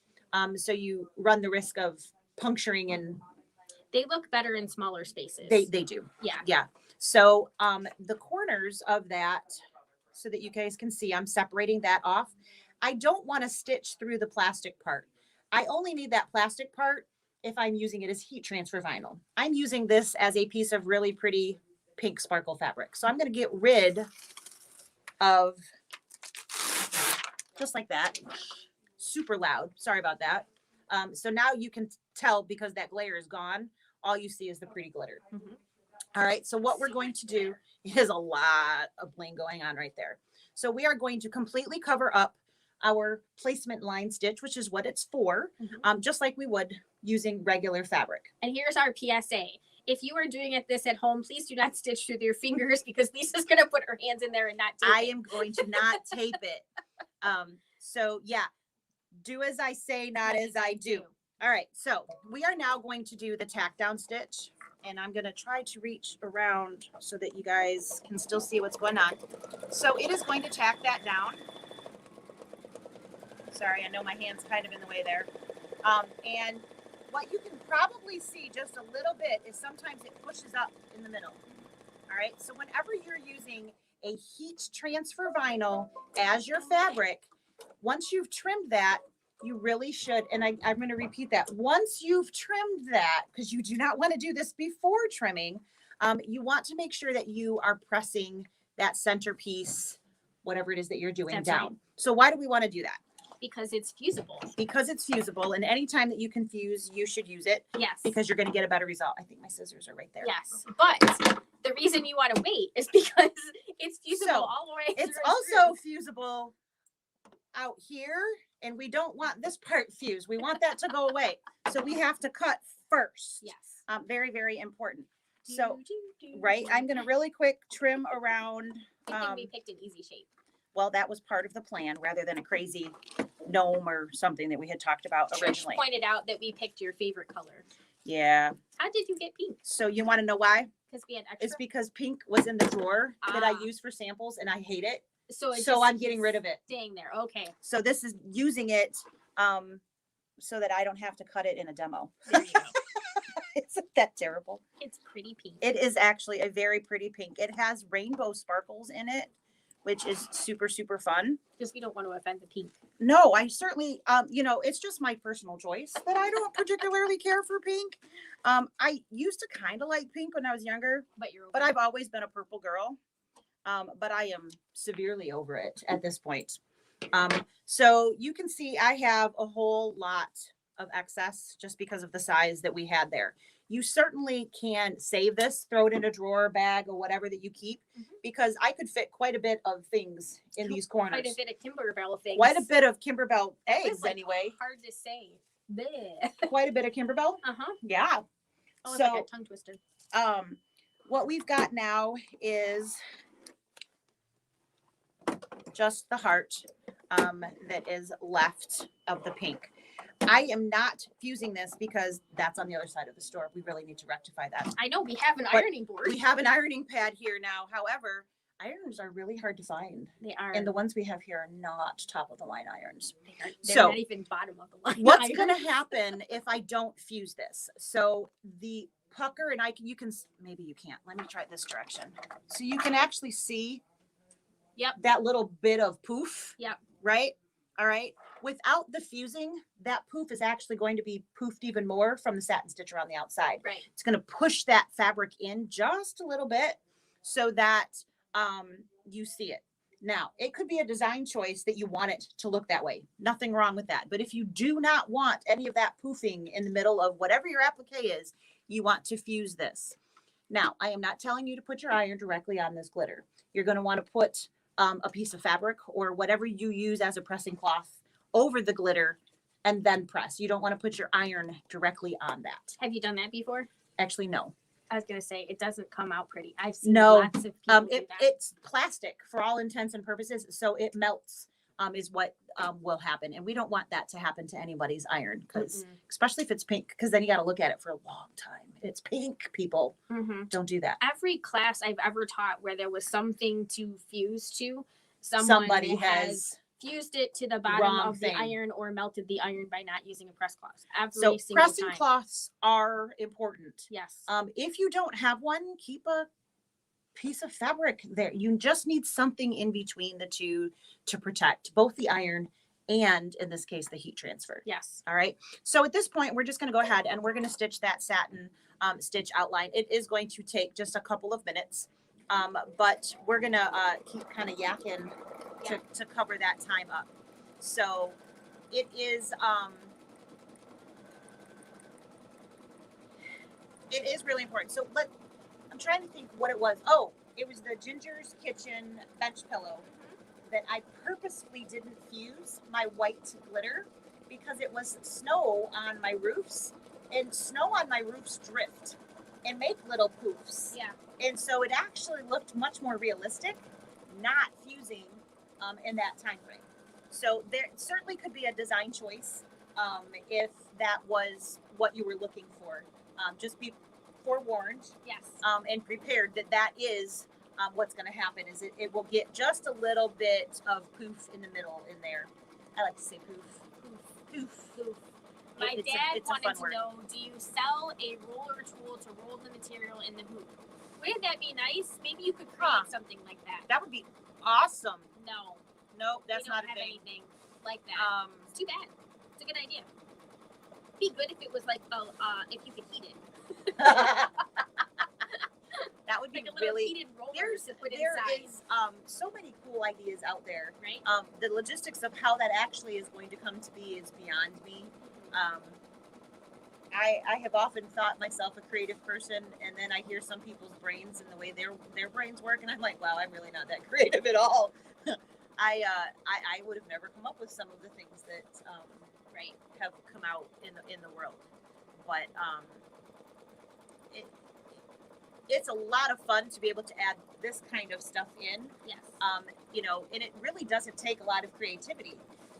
So you run the risk of puncturing and They look better in smaller spaces. they do. Yeah. Yeah. So the corners of that, so that you guys can see, I'm separating that off. I don't want to stitch through the plastic part. I only need that plastic part if I'm using it as heat transfer vinyl. I'm using this as a piece of really pretty pink sparkle fabric. So I'm going to get rid of, just like that, super loud. Sorry about that. So now you can tell because that glare is gone, all you see is the pretty glitter. Mhm. All right. So what we're going to do is a lot of bling going on right there. So we are going to completely cover up our placement line stitch, which is what it's for, Mhm. just like we would using regular fabric. And here's our PSA. If you are doing this at home, please do not stitch through your fingers because Lisa's going to put her hands in there and not tape I it. am going to not tape it. So yeah, do as I say, not as I do. All right, so we are now going to do the tack down stitch, and I'm going to try to reach around so that you guys can still see what's going on. So it is going to tack that down. Sorry, I know my hand's kind of in the way there. And what you can probably see just a little bit is sometimes it pushes up in the middle. All right, so whenever you're using a heat transfer vinyl as your fabric, once you've trimmed that, you really should, and I'm going to repeat that. Once you've trimmed that, because you do not want to do this before trimming, you want to make sure that you are pressing that centerpiece, whatever it is that you're doing, That's down. right. So why do we want to do that? Because it's fusible. Because it's fusible, and anytime that you can fuse, you should use it Yes. because you're going to get a better result. I think my scissors are right there. Yes. But the reason you want to wait is because it's fusible So, all the way It's through also screws. fusible out here, and we don't want this part fused. We want that to go away. So we have to cut first. Yes. Very, very important. So, Do. right, I'm going to really quick trim around. I think we picked an easy shape. Well, that was part of the plan rather than a crazy gnome or something that we had talked about Trish originally. pointed out that we picked your favorite color. Yeah. How did you get pink? So you want to know why? Because we had extra. It's because pink was in the drawer that I Ah. use for samples, and I hate it. So I'm getting rid of it. Staying there. Okay. So this is using it so that I don't have to cut it in a demo. There you go. Isn't that terrible? It's pretty pink. It is actually a very pretty pink. It has rainbow sparkles in it, which is super, super fun. Because we don't want to offend the pink. No, I certainly, it's just my personal choice that I don't particularly care for pink. I used to kind of like pink when I was younger, but I've always been a purple girl. But I am severely over it at this point. So you can see I have a whole lot of excess just because of the size that we had there. You certainly can save this, throw it in a drawer, bag, or whatever that you keep, because I could fit quite a bit of things in these corners. Quite a bit of Kimberbell things. Quite a bit of Kimberbell That was, eggs, like, anyway. Hard to say. Bleh. Quite a bit of Kimberbell. Uh-huh. Yeah. Oh, it's So, like a tongue twister. what we've got now is just the heart that is left of the pink. I am not fusing this because that's on the other side of the store. We really need to rectify that. I know we have an But ironing board. We have an ironing pad here now. However, irons are really hard to find. They are. And the ones we have here are not top of the line irons. They're So, not even bottom of the line. What's irons. going to happen if I don't fuse this? So the pucker, and you can, maybe you can't. Let me try it this direction. So you can actually see that little bit of poof. Yep. Right? All right. Without the fusing, that poof is actually going to be poofed even more from the satin stitch around the outside. Right. It's going to push that fabric in just a little bit so that you see it. Now, it could be a design choice that you want it to look that way. Nothing wrong with that. But if you do not want any of that poofing in the middle of whatever your applique is, you want to fuse this. Now, I am not telling you to put your iron directly on this glitter. You're going to want to put a piece of fabric or whatever you use as a pressing cloth over the glitter and then press. You don't want to put your iron directly on that. Have you done that before? Actually, no. I was going to say, it doesn't come out pretty. I've seen No, lots of people do that. it's plastic for all intents and purposes, so it melts is what will happen. And we don't want that to happen to anybody's iron, because especially if it's pink, because then you got to look at it for a long time. It's pink, people. Don't do that. Every class I've ever taught where there was something to fuse to, Somebody has fused it to the bottom wrong of thing. the iron or melted the iron by not using a press cloth. Every So single pressing time. cloths are important. Yes. If you don't have one, keep a piece of fabric there. You just need something in between the two to protect both the iron and, in this case, the heat transfer. Yes. All right. So at this point, we're just going to go ahead and we're going to stitch that satin stitch outline. It is going to take just a couple of minutes, but we're going to keep kind of yakking to cover that time up. So it is really important. So I'm trying to think what it was. Oh, it was the Ginger's Kitchen bench pillow that I purposefully didn't fuse my white glitter because it was snow on my roofs, and snow on my roofs drift and make little poofs. Yeah. And so it actually looked much more realistic, not fusing in that time frame. So there certainly could be a design choice if that was what you were looking for. Just be forewarned Yes. and prepared that that is what's going to happen. Is it will get just a little bit of poof in the middle in there. I like to say poof. Poof. Poof. My It's dad a fun wanted to word. know, do you sell a roller tool to roll the material in the hoop? Wouldn't that be nice? Maybe you could create Huh. something like that. That would be awesome. No, Nope, that's we don't not a have thing. anything like that. It's too bad. It's a good idea. Be good if it was like, if you could heat it. That would be Like a little really. heated roller There's to put there inside, is so many cool ideas out there. right? The logistics of how that actually is going to come to be is beyond me. I have often thought myself a creative person, and then I hear some people's brains and the way their brains work, and I'm like, wow, I'm really not that creative at all. I would have never come up with some of the things that Right. have come out in the world, but it's a lot of fun to be able to add this kind of stuff in. Yes. And it really doesn't take a lot of creativity.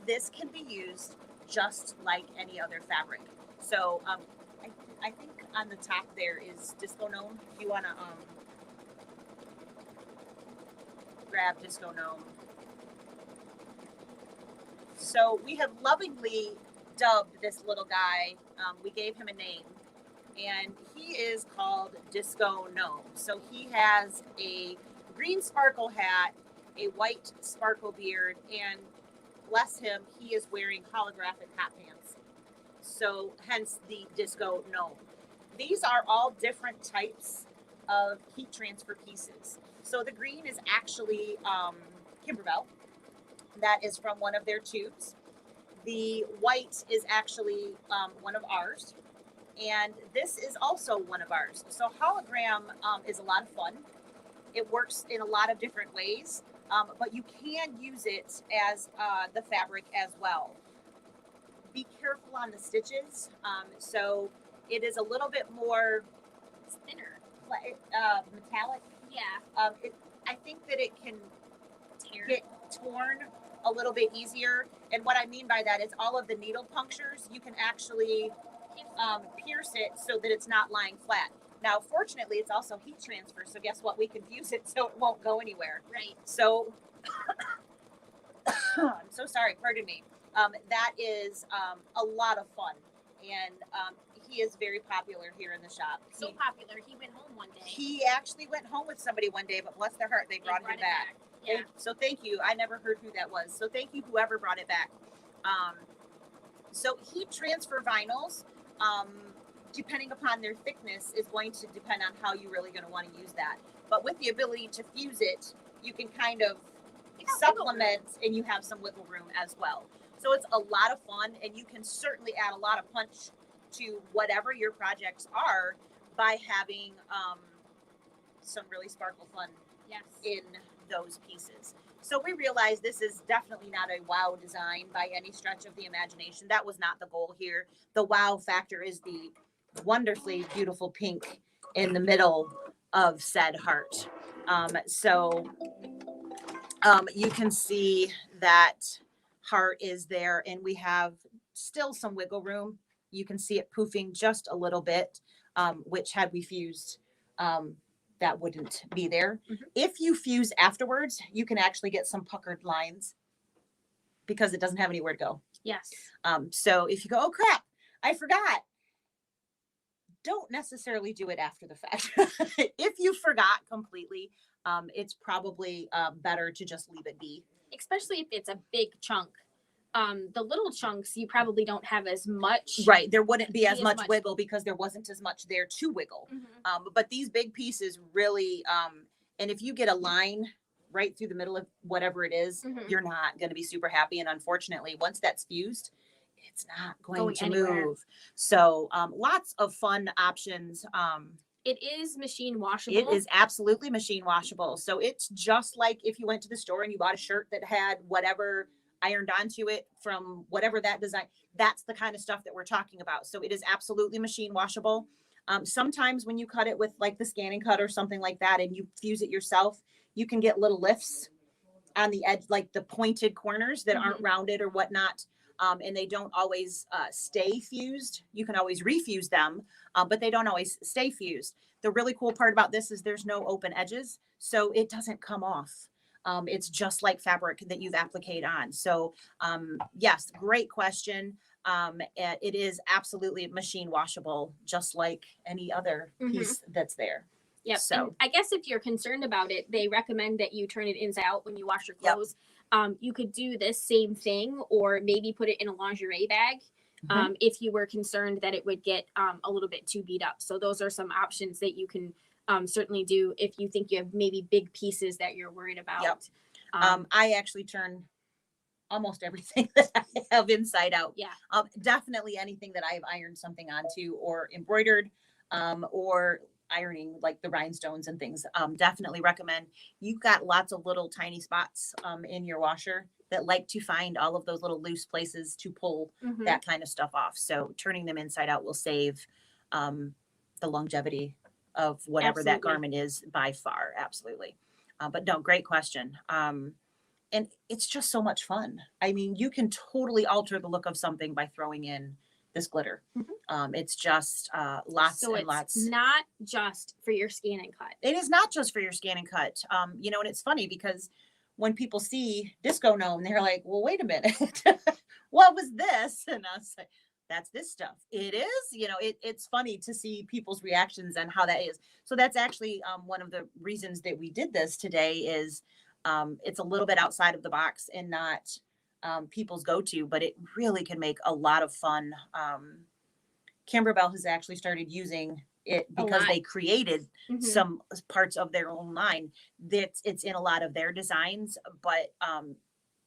This can be used just like any other fabric. So I think on the top there is Disco Gnome. If you want to grab Disco Gnome. So we have lovingly dubbed this little guy. We gave him a name, and he is called Disco Gnome. So he has a green sparkle hat, a white sparkle beard, and bless him, he is wearing holographic hot pants. So hence the Disco Gnome. These are all different types of heat transfer pieces. So the green is actually Kimberbell. That is from one of their tubes. The white is actually one of ours. And this is also one of ours. So hologram is a lot of fun. It works in a lot of different ways, but you can use it as the fabric as well. Be careful on the stitches. So it is a little bit more It's thinner. metallic. Yeah. I think that it can Tear. get torn a little bit easier. And what I mean by that is all of the needle punctures, you can actually pierce it so that it's not lying flat. Now, fortunately, it's also heat transfer. So guess what? We can fuse it so it won't go anywhere. Right. So, I'm so sorry. Pardon me. That is a lot of fun. And he is very popular here in the shop. So popular. He went home one day. He actually went home with somebody one day, but bless their heart, they brought him it back. Yeah. So thank you. I never heard who that was. So thank you, whoever brought it back. So heat transfer vinyls, depending upon their thickness, is going to depend on how you're really going to want to use that. But with the ability to fuse it, you can kind of supplement, and you have some wiggle room as well. So it's a lot of fun, and you can certainly add a lot of punch to whatever your projects are by having some really sparkle fun Yes. in those pieces. So we realize this is definitely not a wow design by any stretch of the imagination. That was not the goal here. The wow factor is the wonderfully beautiful pink in the middle of said heart. You can see that heart is there, and we have still some wiggle room. You can see it poofing just a little bit, which had we fused, that wouldn't be there. Mhm. If you fuse afterwards, you can actually get some puckered lines because it doesn't have anywhere to go. Yes. So if you go, oh crap, I forgot, don't necessarily do it after the fact. If you forgot completely, it's probably better to just leave it be. Especially if it's a big chunk. The little chunks you probably don't have as much. Right. There wouldn't be as As much much. wiggle because there wasn't as much there to wiggle. Mhm. But these big pieces really, and if you get a line right through the middle of whatever it is, Mhm. you're not going to be super happy. And unfortunately, once that's fused, it's not going to anywhere. move. So lots of fun options. It is machine washable. It is absolutely machine washable. So it's just like if you went to the store and you bought a shirt that had whatever ironed onto it from whatever that design, that's the kind of stuff that we're talking about. So it is absolutely machine washable. Sometimes when you cut it with like the scanning cut or something like that and you fuse it yourself, you can get little lifts on the edge, like the pointed corners that aren't rounded or whatnot. And they don't always stay fused. You can always refuse them, but they don't always stay fused. The really cool part about this is there's no open edges, so it doesn't come off. It's just like fabric that you've appliqued on. So yes, great question. It is absolutely machine washable, just like any other piece that's there. Yep. So And I guess if you're concerned about it, they recommend that you turn it inside out when you wash your clothes. You could do this same thing, or maybe put it in a lingerie bag if you were concerned that it would get a little bit too beat up. So those are some options that you can certainly do if you think you have maybe big pieces that you're worried about. Yep. I actually turn almost everything that I have inside out. Yeah. Definitely anything that I've ironed something onto or embroidered or ironing like the rhinestones and things. Definitely recommend. You've got lots of little tiny spots in your washer that like to find all of those little loose places to pull that kind of stuff off. So turning them inside out will save the longevity of whatever that garment is by far. Absolutely. But no, great question. And it's just so much fun. I mean, you can totally alter the look of something by throwing in this glitter. It's just lots So and it's lots. not just for your scan and cut. It is not just for your scan and cut. You know, and it's funny because when people see Disco Gnome, they're like, well, wait a minute. What was this? And I was like, that's this stuff. It is, you know, it's funny to see people's reactions and how that is. So that's actually one of the reasons that we did this today is it's a little bit outside of the box and not people's go-to, but it really can make a lot of fun. Kimberbell has actually started using it because they created some parts of their own line that it's in a lot of their designs, but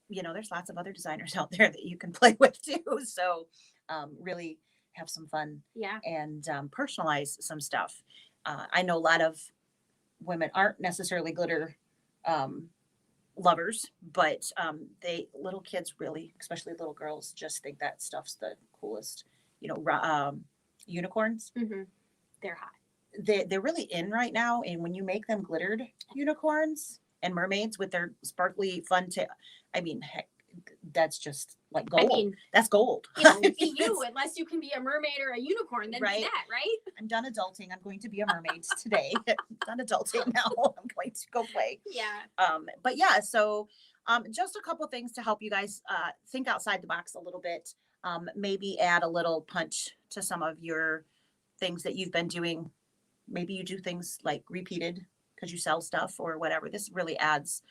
you know, there's lots of other designers out there that you can play with too. So really have some fun and personalize some stuff. I know a lot of women aren't necessarily glitter lovers, but little kids really, especially little girls, just think that stuff's the coolest. You know, unicorns. They're hot. They're really in right now, and when you make them glittered unicorns and mermaids with their sparkly fun tail, I mean, heck, that's just like gold. I mean, that's gold. You know, be you, unless you can be a mermaid or a unicorn, then be that, right? I'm done adulting. I'm going to be a mermaid today. Done adulting now. I'm going to go play. Yeah. But yeah, so just a couple things to help you guys think outside the box a little bit. Maybe add a little punch to some of your things that you've been doing. Maybe you do things like repeated because you sell stuff or whatever. This really adds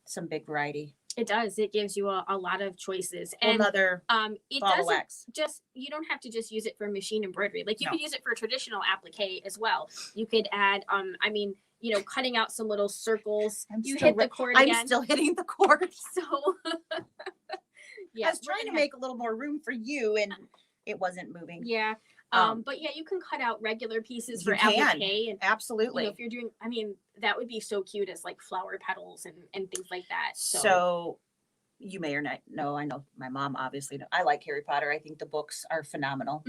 some big variety. It does. It gives you a lot of choices. And another it doesn't just, you don't have to just use it for machine embroidery. Like you could use it for traditional applique as well. You could add, I mean, you know, cutting out some little circles. You hit the cord again. I'm still hitting the cord. So I was trying to make a little more room for you and it wasn't moving. Yeah. But yeah, you can cut out regular pieces for applique. And, absolutely. You know, if you're doing, I mean, that would be so cute as like flower petals and things like that. So you may or not know, I know my mom obviously, I like Harry Potter. I think the books are phenomenal.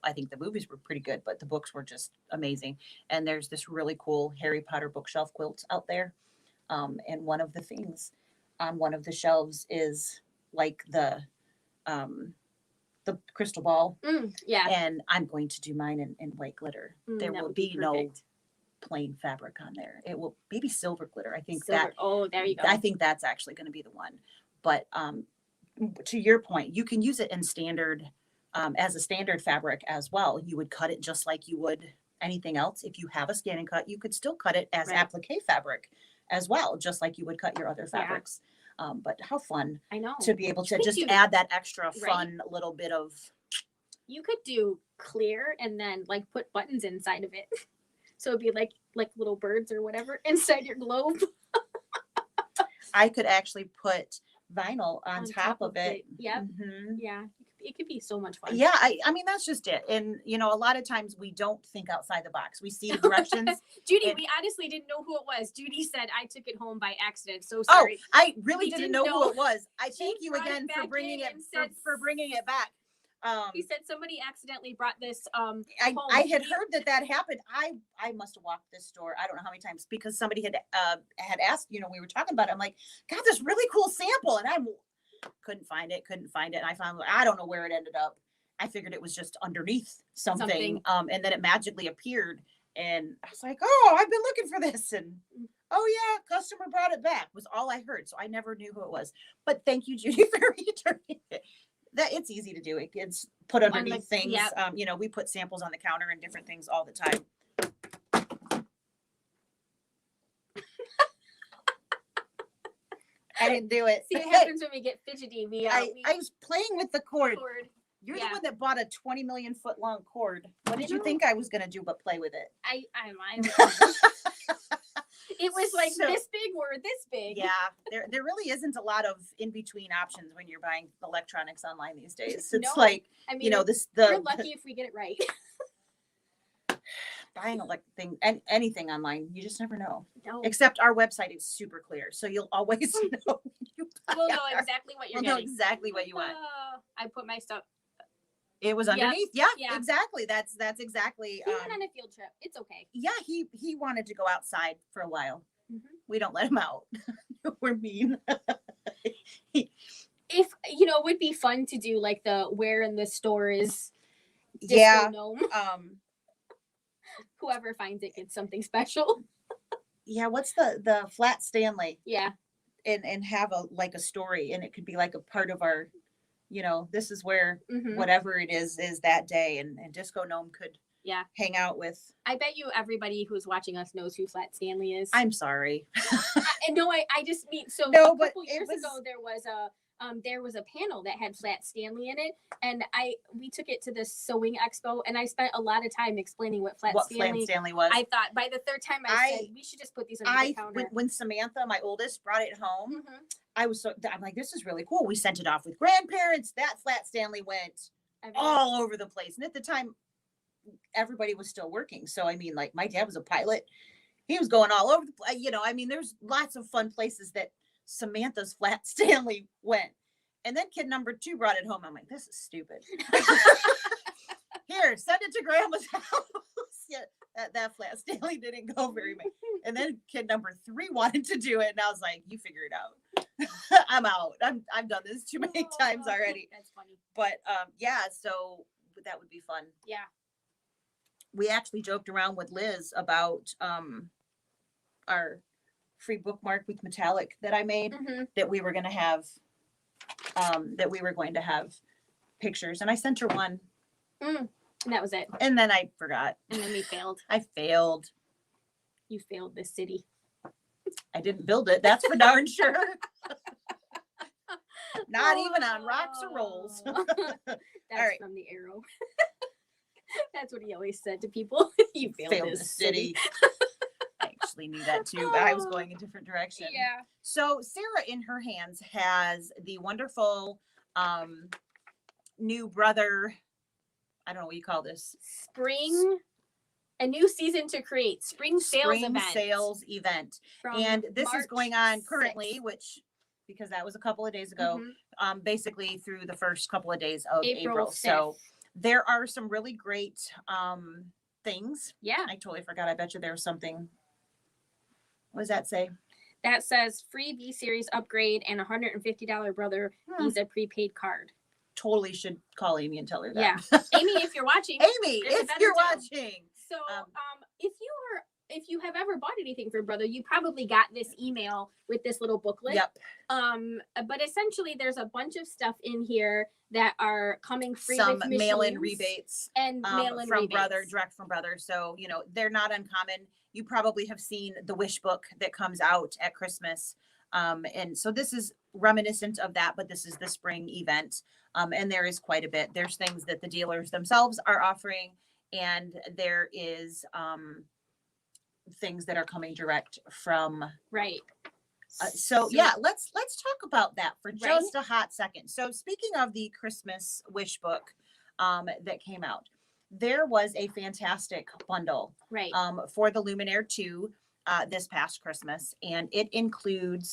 I think the movies were pretty good, but the books were just amazing. And there's this really cool Harry Potter bookshelf quilt out there. And one of the things on one of the shelves is like the crystal ball. And I'm going to do mine in white glitter. There will be no plain fabric on there. It will maybe silver glitter. I think that. Oh, there you go. I think that's actually going to be the one. But to your point, you can use it in standard as a standard fabric as well. You would cut it just like you would anything else. If you have a scan and cut, you could still cut it as applique fabric as well, just like you would cut your other fabrics. But how fun to be able to just add that extra fun little bit of. You could do clear and then like put buttons inside of it. So it'd be like little birds or whatever inside your globe. I could actually put vinyl on top of it. Yep. Mhm. Yeah. It could be so much fun. Yeah, I mean, that's just it. And, you know, a lot of times we don't think outside the box. We see the directions. Judy, and- we honestly didn't know who it was. Judy said, I took it home by accident. So Oh, sorry. I really We didn't didn't know know. who it was. I She thank you brought it again for back bringing in it and said- for bringing it back. He said somebody accidentally brought this I home. had heard that happened. I must have walked this store I don't know how many times because somebody had asked, you know, we were talking about it. I'm like, got this really cool sample, and I couldn't find it. And I found I don't know where it ended up. I figured it was just underneath something. And then it magically appeared, and I was like, oh, I've been looking for this, and oh yeah, customer brought it back was all I heard. So I never knew who it was. But thank you, Judy, for returning it. That it's easy to do. It's put underneath things. Yep. You know, we put samples on the counter and different things all the time. I didn't do it. See, it happens when we get fidgety. I was playing with the cord. You're Yeah. the one that bought a 20 million foot long cord. What did I you know. think I was gonna do but play with it? I it was like So- this big or this big. Yeah, there really isn't a lot of in between options when you're buying electronics online these days. It's No, like, I mean, you know, we're lucky if we get it right. buying and anything online, you just never know. No, Except our website is super clear, so you'll always know. When you buy we'll know our- exactly what you're we'll know getting. exactly what you want. I put my stuff. It was Yep, underneath. Yeah, yeah. exactly. That's exactly. He went on a field trip. It's okay. Yeah, he wanted to go outside for a while. Mhm. We don't let him out. We're mean. If you know, it would be fun to do like the where in the store is Disco Yeah. Gnome. Whoever finds it gets something special. Yeah. What's the flat Stanley Yeah. and have a story, and it could be like a part of our, you know, this is where Mhm. whatever it is that day, and Disco Gnome could Yeah. hang out with. I bet you everybody who's watching us knows who Flat Stanley is. I'm sorry. And no, I just mean so No, a but couple it years was- ago there was a panel that had Flat Stanley in it, and we took it to the sewing expo, and I spent a lot of time explaining what Flat What Stanley. Flat Stanley was. I thought by the third time I said we should just put these on the counter. When Samantha, my oldest, brought it home, Mhm. I'm like, this is really cool. We sent it off with grandparents. That Flat Stanley went I mean, all over the place. And at the time, everybody was still working. So, I mean, like my dad was a pilot. He was going all over the place. You know, I mean, there's lots of fun places that Samantha's Flat Stanley went. And then kid number 2 brought it home. I'm like, this is stupid. Here, send it to grandma's house. Yeah, that Flat Stanley didn't go very much. And then kid number 3 wanted to do it. And I was like, you figure it out. I'm out. I've done this too many times already. That's funny. But yeah, so that would be fun. Yeah. We actually joked around with Liz about our free bookmark with metallic that I made, Mhm. that we were going to have pictures, and I sent her one, And that was it. and then I forgot. And then we failed. I failed. You failed this city. I didn't build it. That's for darn sure. Not even on rocks or rolls. Oh. That's right. from the arrow. That's what he always said to people. You failed the this city. I actually knew that too, but I was going a different direction. Yeah. So Sarah in her hands has the wonderful new brother. I don't know what you call this. Spring, a new season to create. Spring sales Spring event. sales event. from And this is March going on currently, 6th. which, because that was a couple of days ago, Mhm. basically through the first couple of days of April. 5th. So there are some really great things. Yeah, I totally forgot. I bet you there was something. What does that say? that says free V series upgrade and $150 brother Visa prepaid card. Totally should call Amy and tell her that. Yeah. Amy, if you're watching, Amy, There's a if better you're deal. watching. so Um, if you have ever bought anything for brother, you probably got this email with this little booklet. Yep. But essentially there's a bunch of stuff in here that are coming free Some with mail-in machines rebates and mail-in from rebates. brother, direct from brother. So, you know, they're not uncommon. You probably have seen the wish book that comes out at Christmas. And so this is reminiscent of that, but this is the spring event. And there is quite a bit. There's things that the dealers themselves are offering, and there is things that are coming direct from Right. So yeah, let's talk about that for Right. just a hot second. So speaking of the Christmas wish book that came out, there was a fantastic bundle Right. for the Luminaire 2 this past Christmas, and it included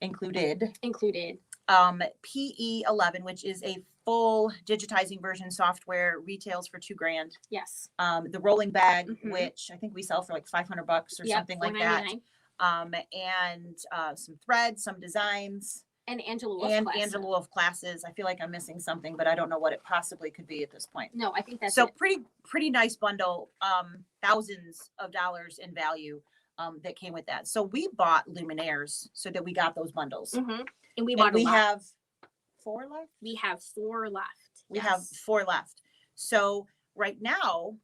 PE11, which is a full digitizing version software, retails for $2,000. Yes. The rolling bag, Mhm. which I think we sell for like $500 or something like that. $4.99. And some threads, some designs, And Angela Wolf and class. Angela Wolf classes. I feel like I'm missing something, but I don't know what it possibly could be at this point. No, I think that's So it. pretty nice bundle. Thousands of dollars in value that came with that. So we bought Luminaires so that we got those bundles. Mm-hmm. And we And bought a we lot. have 4 left. We have 4 left. We have 4 left. So right now,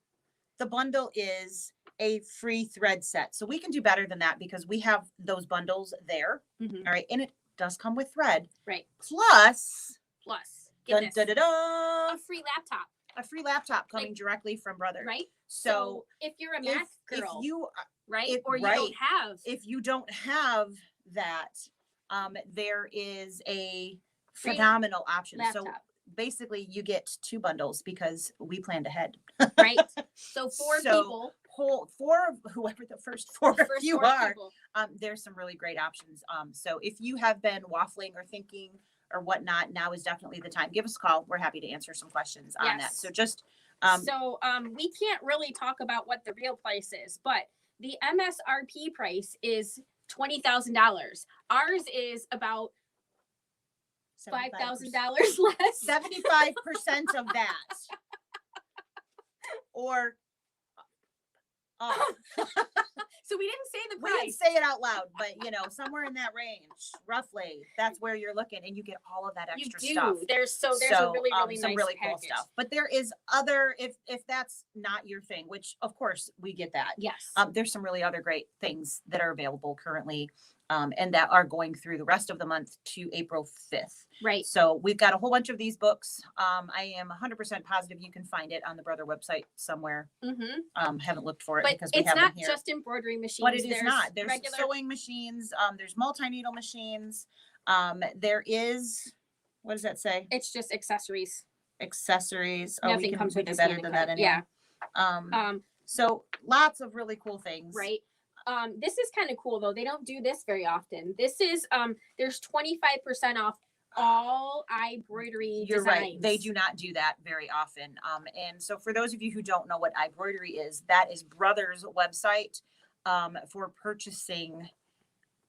the bundle is a free thread set. So we can do better than that because we have those bundles there. Mhm. All right. And it does come with thread. Right. Plus, Get dun, this. dun, dun, dun, A free laptop. a free laptop coming directly from Brother. Right. So if you're a if, math girl, if you right, or you don't have, if you don't have that, there is a Free phenomenal option. So laptop. basically you get 2 bundles because we planned ahead. right. So 4 So, people. For whoever the first 4 the first you 4 are, people. there's some really great options. So if you have been waffling or thinking or whatnot, now is definitely the time. Give us a call. We're happy to answer some questions on that. Yes. So just we can't really talk about what the real price is, but the MSRP price is $20,000. Ours is about $5,000 less. 75% of that. Or So we didn't say the we didn't price. say it out loud, but somewhere in that range, roughly, that's where you're looking, and you get all of that You extra do. stuff. There's a really some nice really cool package. stuff. But there is other, if that's not your thing, which of course we get that. Yes. There's some really other great things that are available currently, and that are going through the rest of the month to April 5th. Right. So we've got a whole bunch of these books. I am 100% positive you can find it on the Brother website somewhere. Mm-hmm. Haven't looked for it But because we it's haven't not here. just embroidery machines. But it is not. There's regular. sewing machines. There's multi-needle machines. There is, what does that say? It's just accessories. Accessories. Nothing we comes can with do a better scan than and that cut. anyway. Yeah. So lots of really cool things. Right. This is kind of cool though. They don't do this very often. This is there's 25% off all embroidery You're designs. right. They do not do that very often. And so for those of you who don't know what embroidery is, that is Brother's website for purchasing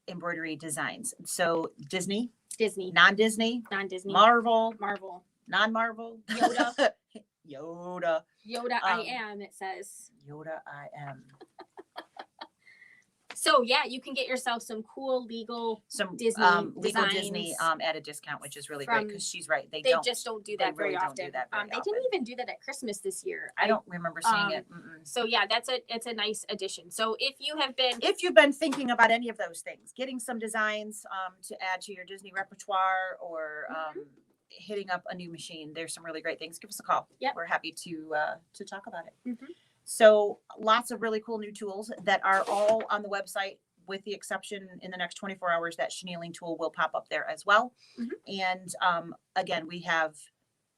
embroidery designs. So Disney, non-Disney, Marvel, non-Marvel, Yoda. Yoda. I am, it says. Yoda I am. So yeah, you can get yourself some cool legal Disney legal designs Disney at a discount, which is really great because she's right. They just don't do that very often. They didn't even do that at Christmas this year. I don't remember seeing it. So yeah, it's a nice addition. So if you've been thinking about any of those things, getting some designs to add to your Disney repertoire or hitting up a new machine, there's some really great things. Give us a call. Yep. We're happy to talk about it. Mm-hmm. So lots of really cool new tools that are all on the website, with the exception in the next 24 hours that Chenille Tool will pop up there as well. Mm-hmm. And again, we have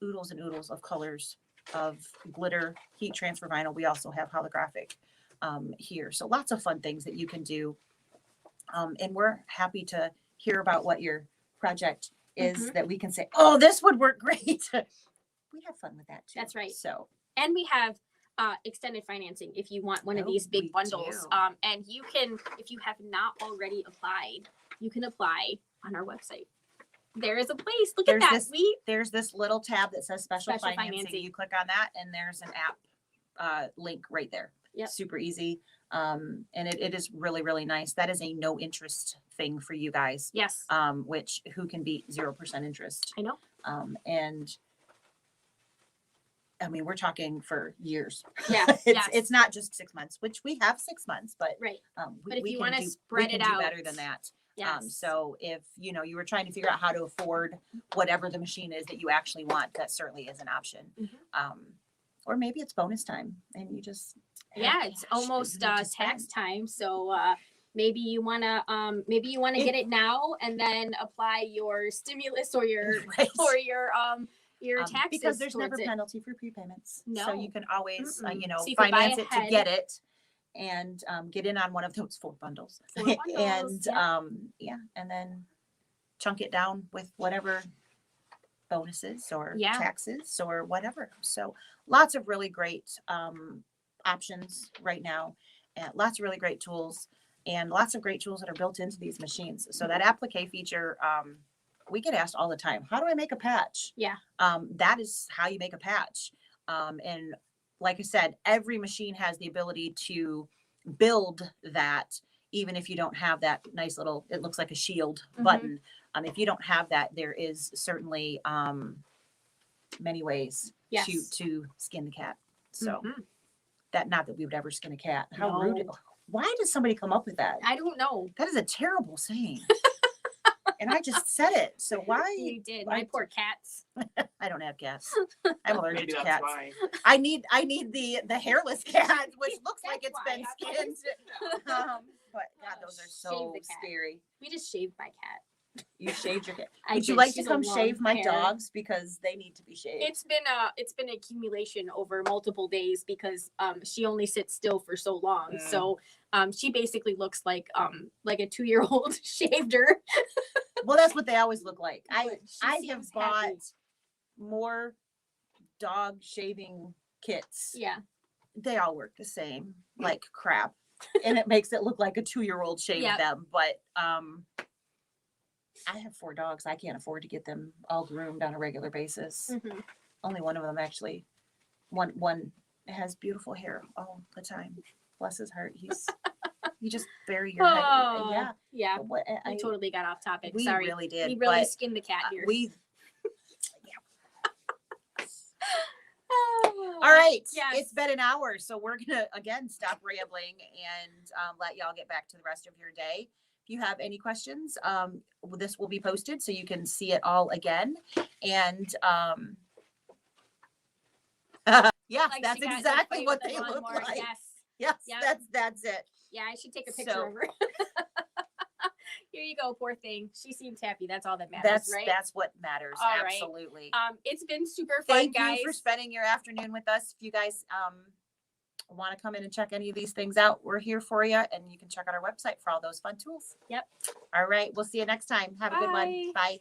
oodles and oodles of colors of glitter, heat transfer vinyl. We also have holographic here. So lots of fun things that you can do. And we're happy to hear about what your project is that we can say, oh, this would work great. We have fun with that too. That's right. So, and we have extended financing if you want one of these big bundles. And you can, if you have not already applied, you can apply on our website. There is a place. Look at that. There's this little tab that says special financing. You click on that and there's an app link right there. Yep. Super easy. And it is really, really nice. That is a no interest thing for you guys. Yes. Which who can beat 0% interest? I know. And I mean, we're talking for years. Yeah. It's not just 6 months, which we have 6 months, but right. But if you want to spread it out, out, better than that. Yes. So if you were trying to figure out how to afford whatever the machine is that you actually want, that certainly is an option. Or maybe it's bonus time and you just it's almost tax time. So maybe you wanna get it now and then apply your stimulus or your Right. taxes because there's never towards it. penalty for prepayments. So No. you can always, Mm-mm. you know, So you could buy finance it to ahead. get it and get in on one of those 4 bundles. 4 and bundles, yeah. And then chunk it down with whatever bonuses or Yeah. taxes or whatever. So lots of really great options right now, and lots of really great tools, and lots of great tools that are built into these machines. So that applique feature, we get asked all the time, how do I make a patch? Yeah. That is how you make a patch. And like I said, every machine has the ability to build that, even if you don't have that nice little, it looks like a shield Mhm. button. If you don't have that, there is certainly many ways Yes. to skin the cat. So Mhm. that, not that we would ever skin a cat. How No. rude. Why did somebody come up with that? I don't know. That is a terrible saying. And I just said it. So why? You did. why- My poor cats. I don't have cats. I'm allergic Maybe to that's cats. why. I need the hairless cat, which looks like That's it's why been I skinned. But God, Oh, those are shave so the cat. scary. We just shaved my cat. You shaved your cat. I Would you did. like to She's a come long shave my hair. dogs because they need to be shaved? It's been accumulation over multiple days because she only sits still for so long. Mm. So she basically looks like a 2-year-old shaved her. Well, that's what they always look like. But she I seems have bought happy. more dog shaving kits. Yeah. They all work the same, like crap. And it makes it look like a 2-year-old shaved Yep. them. But I have 4 dogs. I can't afford to get them all groomed on a regular basis. Mhm. Only one of them actually. One has beautiful hair all the time. Bless his heart. You just bury your head. Oh, Yeah. yeah. But what We totally got off topic. we Sorry. really did. We really but skinned the cat here. All right. Yes. It's been an hour. So we're going to, again, stop rambling and let y'all get back to the rest of your day. If you have any questions, this will be posted so you can see it all again. And yeah, Like that's she got to exactly play what with the they look lawnmower. like. Yes. Yes, Yep. that's it. Yeah, I should take a picture So- of her. Here you go, poor thing. She seems happy. That's all that matters, right? That's what matters. All right. Absolutely. It's been super fun, Thank guys. you for spending your afternoon with us. If you guys want to come in and check any of these things out, we're here for you, and you can check out our website for all those fun tools. Yep. All right. We'll see you next time. Have a good one. Bye. Bye.